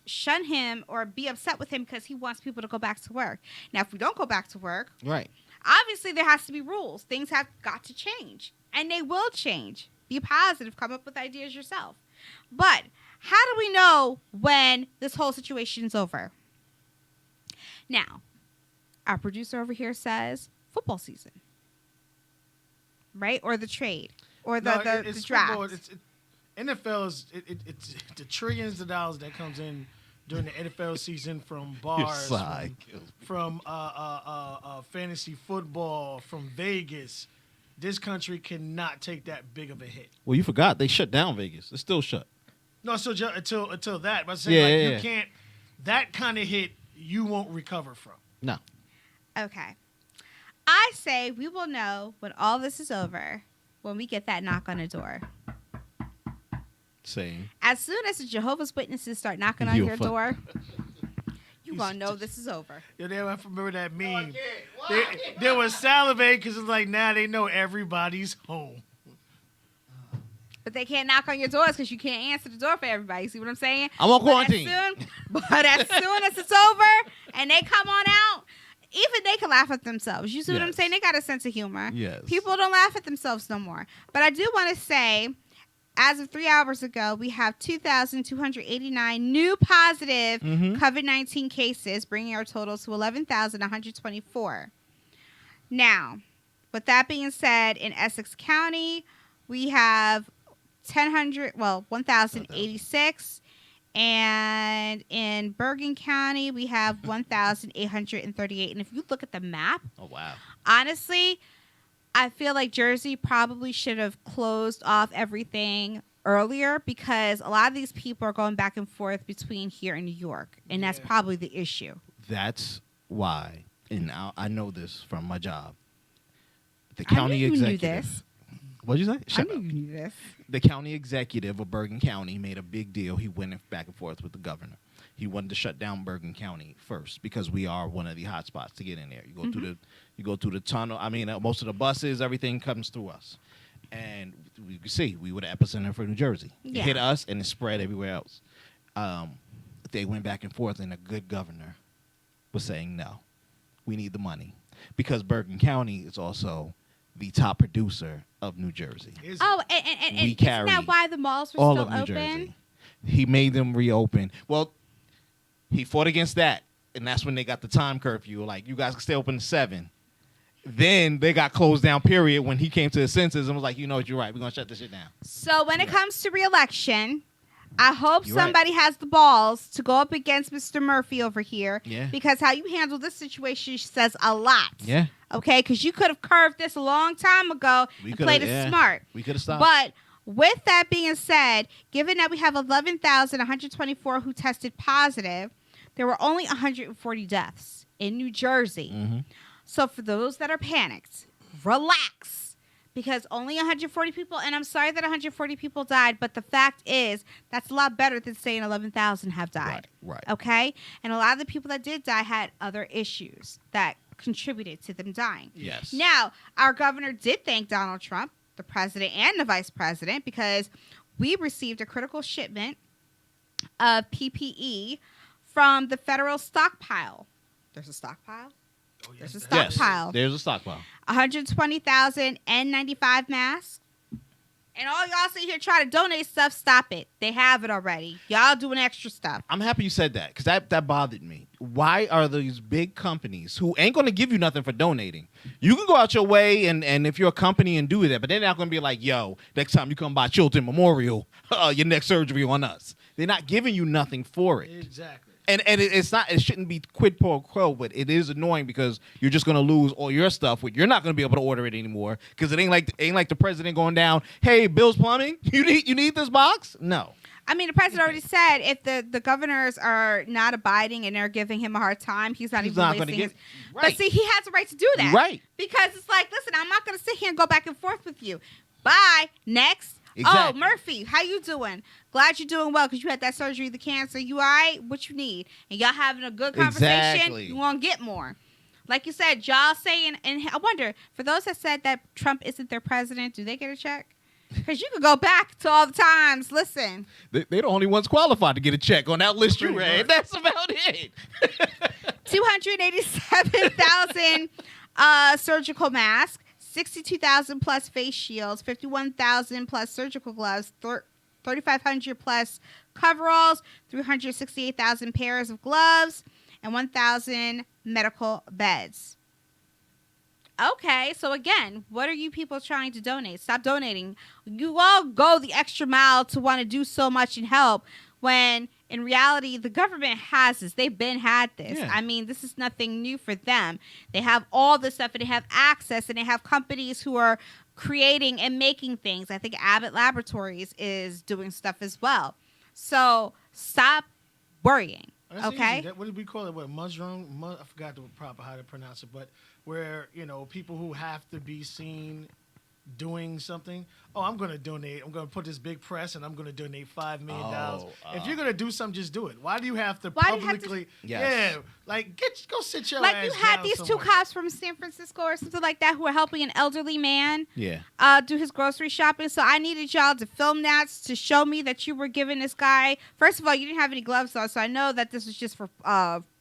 shun him or be upset with him because he wants people to go back to work? Now, if we don't go back to work, Right. obviously there has to be rules. Things have got to change. And they will change. Be positive. Come up with ideas yourself. But how do we know when this whole situation's over? Now, our producer over here says football season. Right? Or the trade. Or the draft. Football. NFL is it's the trillions of dollars that comes in during the NFL season from bars, sigh from fantasy football, from Vegas. This country cannot take that big of a hit. Well, you forgot they shut down Vegas. It's still shut. No, so until that, but I'm saying Yeah. you can't. That kind of hit you won't recover from. No. Okay. I say we will know when all this is over when we get that knock on the door. Same. As soon as the Jehovah's Witnesses start knocking on You're your fun. door, You gonna know this is over. Yo, they remember that meme. They were salivating because it's like now they know everybody's home. But they can't knock on your doors because you can't answer the door for everybody. See what I'm saying? I'm on quarantine. But as soon as it's over and they come on out, even they can laugh at themselves. You see what I'm Yes. saying? They got a sense of humor. Yes. People don't laugh at themselves no more. But I do want to say, as of 3 hours ago, we have 2,289 new positive COVID-19 cases, bringing our total to 11,124. Now, with that being said, in Essex County, we have 1,086. And in Bergen County, we have 1,838. And if you look at the map, Oh, wow. honestly, I feel like Jersey probably should have closed off everything earlier because a lot of these people are going back and forth between here and New York. And that's Yeah. probably the issue. That's why, and I know this from my job. The I knew county you knew executive. this. What'd you say? I Shut knew up. you knew this. The county executive of Bergen County made a big deal. He went back and forth with the governor. He wanted to shut down Bergen County first because we are one of the hot spots to get in there. You go through the tunnel. I mean, most of the buses, everything comes through us, and you can see we were the epicenter for New Jersey. Yeah. It hit us and it spread everywhere else. They went back and forth, and a good governor was saying no, we need the money because Bergen County is also the top producer of New Jersey. Is Oh, and We isn't carry that why the malls were all still of New open? Jersey. He made them reopen. Well, he fought against that, and that's when they got the time curfew. Like, you guys can stay open to 7. Then they got closed down, period, when he came to the census and was like, you know what, you're right. We're going to shut this shit down. So when it comes to re-election, I hope You're right. somebody has the balls to go up against Mr. Murphy over here. Yeah. Because how you handle this situation says a lot. Yeah. Okay? Because you could have curved this a long time ago We and coulda- played it yeah. smart. We could have stopped. But with that being said, given that we have 11,124 who tested positive, there were only 140 deaths in New Jersey. Mm-hmm. So for those that are panicked, relax. Because only 140 people, and I'm sorry that 140 people died, but the fact is that's a lot better than saying 11,000 have died. Right. Okay? And a lot of the people that did die had other issues that contributed to them dying. Yes. Now, our governor did thank Donald Trump, the president and the vice president, because we received a critical shipment of PPE from the federal stockpile. There's a stockpile? Oh, There's a that's- stockpile. There's a stockpile. 120,000 N95 masks. And all y'all sit here try to donate stuff, stop it. They have it already. Y'all doing extra stuff. I'm happy you said that because that bothered me. Why are these big companies who ain't going to give you nothing for donating? You can go out your way and if you're a company and do that, but they're not going to be like, yo, next time you come by Chilton Memorial, your next surgery on us. They're not giving you nothing for it. Exactly. And it's not. It shouldn't be quid pro quo, but it is annoying because you're just gonna lose all your stuff. You're not gonna be able to order it anymore because it ain't like the president going down. Hey, Bill's Plumbing, you need this box? No. I mean, the president already said if the governors are not abiding and they're giving him a hard time, he's not even not releasing gonna get his- right. But see, he has a right to do that. Right. Because it's like, listen, I'm not going to sit here and go back and forth with you. Bye. Next. Exactly. Oh, Murphy, how you doing? Glad you're doing well because you had that surgery, the cancer. You all right? What you need? And y'all having a good conversation. Exactly. You want to get more. Like you said, y'all saying, and I wonder, for those that said that Trump isn't their president, do they get a check? Because you could go back to all the times. Listen. They're the only ones qualified to get a check on that list you Pretty read. much. That's about it. 287,000 surgical masks, 62,000 plus face shields, 51,000 plus surgical gloves, 3,500 plus coveralls, 368,000 pairs of gloves, and 1,000 medical beds. Okay, so again, what are you people trying to donate? Stop donating. You all go the extra mile to want to do so much and help when in reality the government has this. They've been had this. Yeah. I mean, this is nothing new for them. They have all this stuff and they have access and they have companies who are creating and making things. I think Abbott Laboratories is doing stuff as well. So stop worrying. That's Okay? easy. What did we call it? What, mushroom? I forgot the proper how to pronounce it, but where, people who have to be seen doing something. Oh, I'm going to donate. I'm going to put this big press, and I'm going to donate $5 million. If you're going to do something, just do it. Why do you have to Why do you have to- publicly? Yes. Yeah, like go sit your Like ass you had down these two somewhere. cops from San Francisco or something like that who were helping an elderly man Yeah. do his grocery shopping. So I needed y'all to film that to show me that you were giving this guy. First of all, you didn't have any gloves on, so I know that this was just for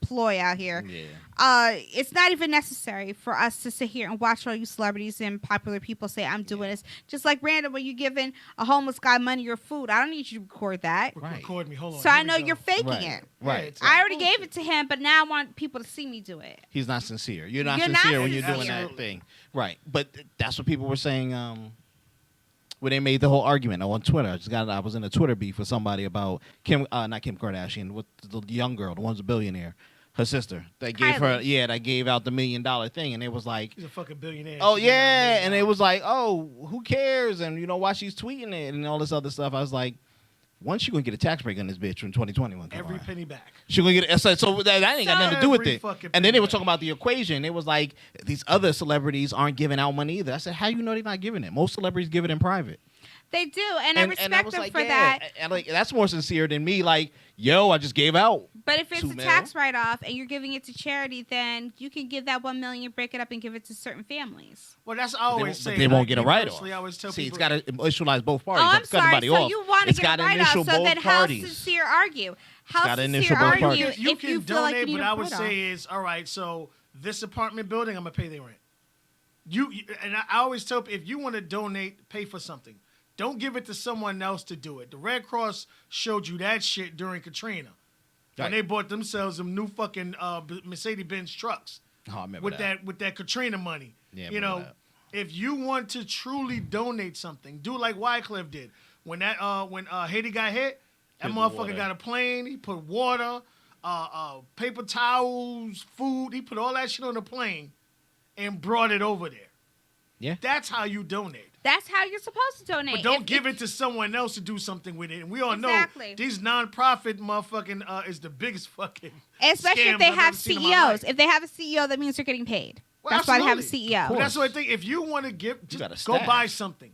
ploy out here. Yeah. It's not even necessary for us to sit here and watch all you celebrities and popular people say I'm doing this. Just like random when you're giving a homeless guy money or food. I don't need you to record that. Right. Record me. Hold on. So Here I we know go. you're faking Right. it. Right. it's I already bullshit. gave it to him, but now I want people to see me do it. He's not sincere. You're not You're not sincere when you're sincere. doing that Absolutely. thing. Right. But that's what people were saying when they made the whole argument on Twitter. I was in a Twitter beef with somebody about not Kim Kardashian, with the young girl, the one's a billionaire, her sister. They gave her, Kylie. that gave out the $1 million thing, and it was like, He's a fucking billionaire. oh She's not a yeah, millionaire. and it was like, oh, who cares? And why she's tweeting it and all this other stuff. I was like, once you gonna get a tax break on this bitch from 2021, come every on. penny back. She gonna get it. So that ain't got nothing to do with Every it. fucking And then they were penny. talking about the equation. It was like these other celebrities aren't giving out money either. I said, how you know they're not giving it? Most celebrities give it in private. They do, and I respect them for yeah. that. And like that's more sincere than me. Like, yo, I just gave out. But if it's $2 a mil. tax write-off and you're giving it to charity, then you can give that $1 million, break it up, and give it to certain families. Well, that's But always they, say. but they won't get a me write off. personally, I always tell See, people. it's got to initialize both parties. Oh, Don't I'm cut sorry. anybody So off. you want to It's get got a to write-off? initial So both then, how parties. sincere argue? How gotta sincere initial both argue parties. you if can you feel like you donate, need but a I would write-off? say is all right. So this apartment building, I'm gonna pay their rent. And I always tell people, if you want to donate, pay for something. Don't give it to someone else to do it. The Red Cross showed you that shit during Katrina. When Right. they bought themselves some new fucking Mercedes-Benz trucks Oh, I remember with that Katrina money. Yeah, I you remember know, that. if you want to truly donate something, do like Wycliffe did. When Haiti got hit, that Here's the motherfucker water. got a plane. He put water, paper towels, food. He put all that shit on the plane and brought it over there. Yeah. That's how you donate. That's how you're supposed to donate. But don't give it to someone else to do something with it. And we all Exactly. know these nonprofit motherfucking is the biggest fucking Especially if scams they I've have ever seen in my CEOs. life. If they have a CEO, that means they're getting paid. Well, That's why they have a absolutely. CEO. But that's what I think. If you want to give, gotta just go stash. buy something.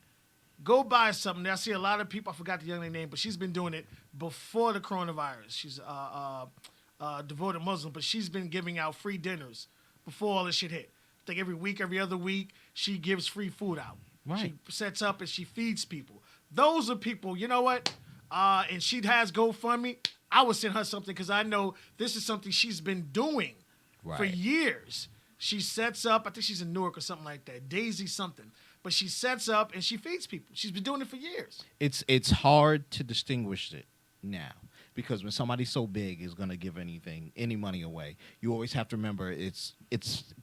Go buy something. I see a lot of people. I forgot the young lady's name, but she's been doing it before the coronavirus. She's a devoted Muslim, but she's been giving out free dinners before all this shit hit. I think every week, every other week, she gives free food out. Right. She sets up and she feeds people. Those are people. You know what? And she has GoFundMe. I would send her something because I know this is something she's been doing for Right. years. She sets up, I think she's in Newark or something like that, Daisy something. But she sets up and she feeds people. She's been doing it for years. It's hard to distinguish it now because when somebody so big is going to give any money away, you always have to remember it's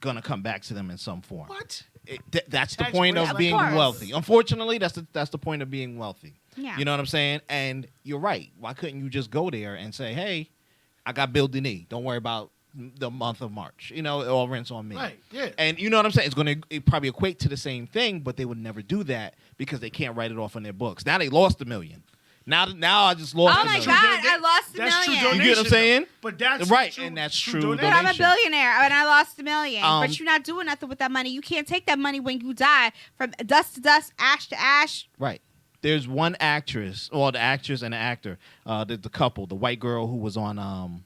going to come back to them in some form. What? That's the Tax point breaks. of Of being course. wealthy. Unfortunately, that's the point of being wealthy. Yeah. You know what I'm saying? And you're right. Why couldn't you just go there and say, "Hey, I got Bill Denis. Don't worry about the month of March. All rent's on me." Right, yeah. And you know what I'm saying? It's going to probably equate to the same thing, but they would never do that because they can't write it off on their books. Now they lost $1 million. Now I just lost Oh $1 my million. God, I lost $1 That's true million. You get what I'm donation, saying? though. But that's Right, true, and that's true donation. But I'm a donation. billionaire and I lost $1 million. Um, But you're not doing nothing with that money. You can't take that money when you die from dust to dust, ash to ash. Right. There's one actress, or the actress and the actor, the couple, the white girl who was on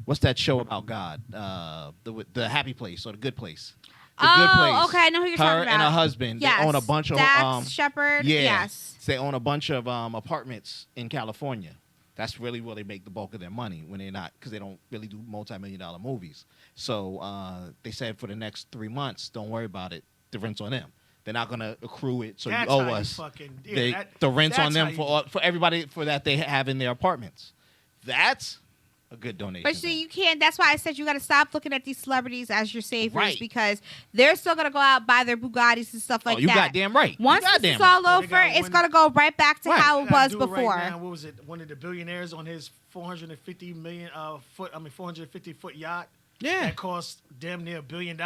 what's that show about God? The Happy Place or the Good Place. The Good Place. Oh, okay. I know who you're her talking about. and her husband. Yes. They own a bunch of Dax Shepard. yeah. Yes. They own a bunch of apartments in California. That's really where they make the bulk of their money when they're not, because they don't really do multi-million-dollar movies. So they said for the next 3 months, don't worry about it. The rent's on them. They're not going to accrue it, so That's you owe how you us. fucking- yeah, They- that- the rent's on that's them how you for everybody for that they have in their apartments. That's a good donation. But see, thing. you can't. That's why I said you got to stop looking at these celebrities as your saviors Right. because they're still gonna go out buy their Bugattis and stuff like you that. goddamn right. You Once this goddamn is right. all They over, got it's one- gonna go right back to Right. how it That was dude before. Right now, what was it? One of the billionaires on his 450 foot yacht. Yeah. That cost damn near $1 billion.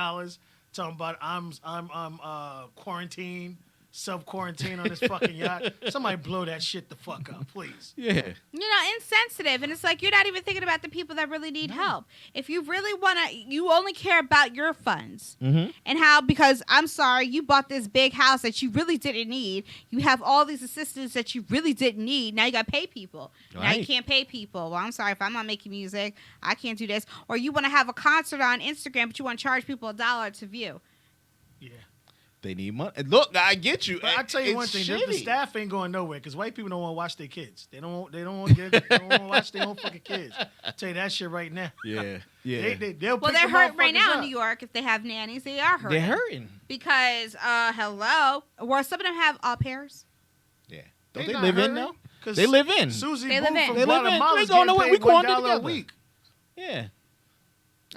Talking about I'm quarantined. self-quarantine on this fucking yacht. Somebody blow that shit the fuck up, please. Yeah. Insensitive. And it's like you're not even thinking about the people that really need help. If you really want to, you only care about your funds. Mm-hmm. And how, because I'm sorry, you bought this big house that you really didn't need. You have all these assistants that you really didn't need. Now you got to pay people. Now you Right. can't pay people. Well, I'm sorry, if I'm not making music, I can't do this. Or you want to have a concert on Instagram, but you want to charge people $1 to view. Yeah. They need money. And look, I get you. But I tell you one It's thing: the shitty. staff ain't going nowhere because white people don't want to watch their kids. They don't want to watch their own fucking kids. I tell you that shit right now. Yeah. Yeah. They'll Well, pick they're the hurting right motherfuckers now in up. New York. If they have nannies, they are hurting. They're hurting. Because, hello. Well, some of them have au pairs. Yeah. Don't They they not live in hurting, though? 'cause They live in. Susie They Boo live in. from They live in. Guatemala We is going getting nowhere. paid We going $1 a together. week. Yeah.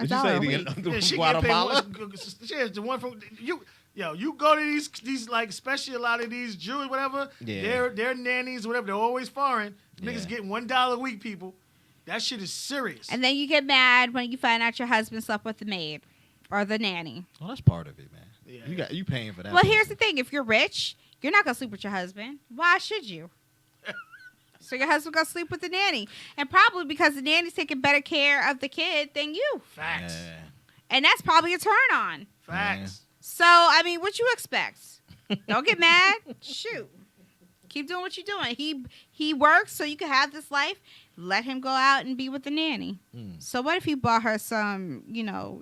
$1 Did you a say week. Yeah, she Guatemala? get paid she is the one from you. Yo, you go to these like, especially a lot of these Jews, whatever. Yeah. Their nannies, whatever. They're always foreign. Yeah. Niggas getting $1 a week, people. That shit is serious. And then you get mad when you find out your husband slept with the maid or the nanny. Well, that's part of it, man. Yeah. You paying for that. Well, here's the thing. If you're rich, you're not going to sleep with your husband. Why should you? So your husband going to sleep with the nanny. And probably because the nanny's taking better care of the kid than you. Facts. Yeah. And that's probably a turn on. Facts. So, I mean, what you expect? Don't get mad. Shoot. Keep doing what you're doing. He works so you can have this life. Let him go out and be with the nanny. Mm. So what if you bought her some,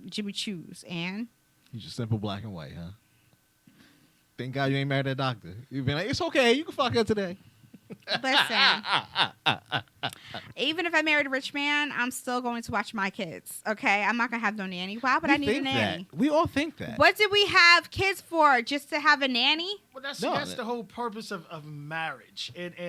Jimmy Choo's, and You just simple black and white, huh? Thank God you ain't married that doctor. You've been like, it's okay. You can fuck her today. listen, even if I married a rich man, I'm still going to watch my kids. Okay, I'm not gonna have no nanny. Why would I need a nanny? We all think that. What did we have kids for? Just to have a nanny? Well, that's No, the whole purpose of marriage. And To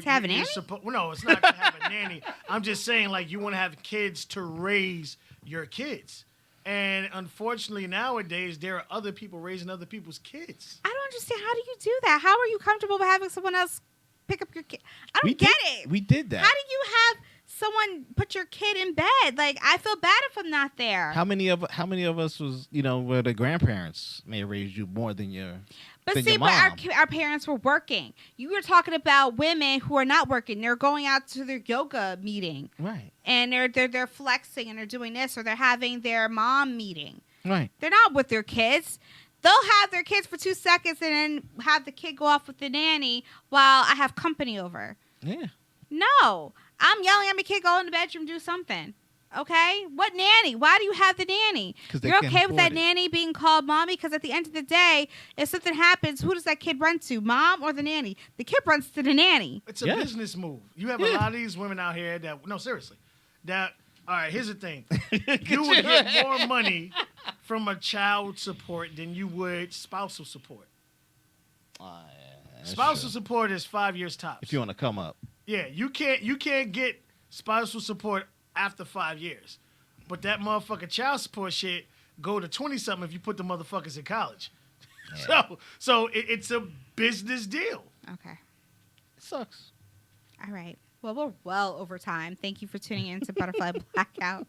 have a nanny? No, it's not to have a nanny. I'm just saying, like, you want to have kids to raise your kids. And unfortunately, nowadays, there are other people raising other people's kids. I don't understand. How do you do that? How are you comfortable with having someone else pick up your kid? I don't We get did- it. We did that. How do you have someone put your kid in bed? Like, I feel bad if I'm not there. How many of us was, where the grandparents may have raised you more than your But than see, your but mom. our parents were working. You were talking about women who are not working. They're going out to their yoga meeting, Right. and they're flexing, and they're doing this, or they're having their mom meeting. Right. They're not with their kids. They'll have their kids for 2 seconds and then have the kid go off with the nanny while I have company over. Yeah. No, I'm yelling at my kid, go in the bedroom, do something. Okay? What nanny? Why do you have the nanny? 'Cause they You're can't okay with that afford it. nanny being called mommy? Because at the end of the day, if something happens, who does that kid run to? Mom or the nanny? The kid runs to the nanny. It's a Yeah. business move. You have a Yeah. lot of these women out here seriously, all right, here's the thing. You would get more money from a child support than you would spousal support. That's Spousal true. support is 5 years tops. If you want to come up. Yeah, you can't get spousal support after 5 years. But that motherfucking child support shit go to 20-something if you put the motherfuckers in college. So it's a business deal. Okay. It sucks. All right. Well, we're well over time. Thank you for tuning in to Butterfly Blackout.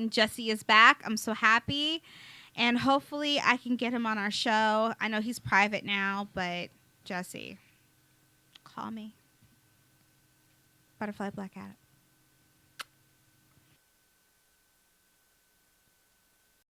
Jesse is back. I'm so happy. And hopefully I can get him on our show. I know he's private now, but Jesse, call me. Butterfly Blackout.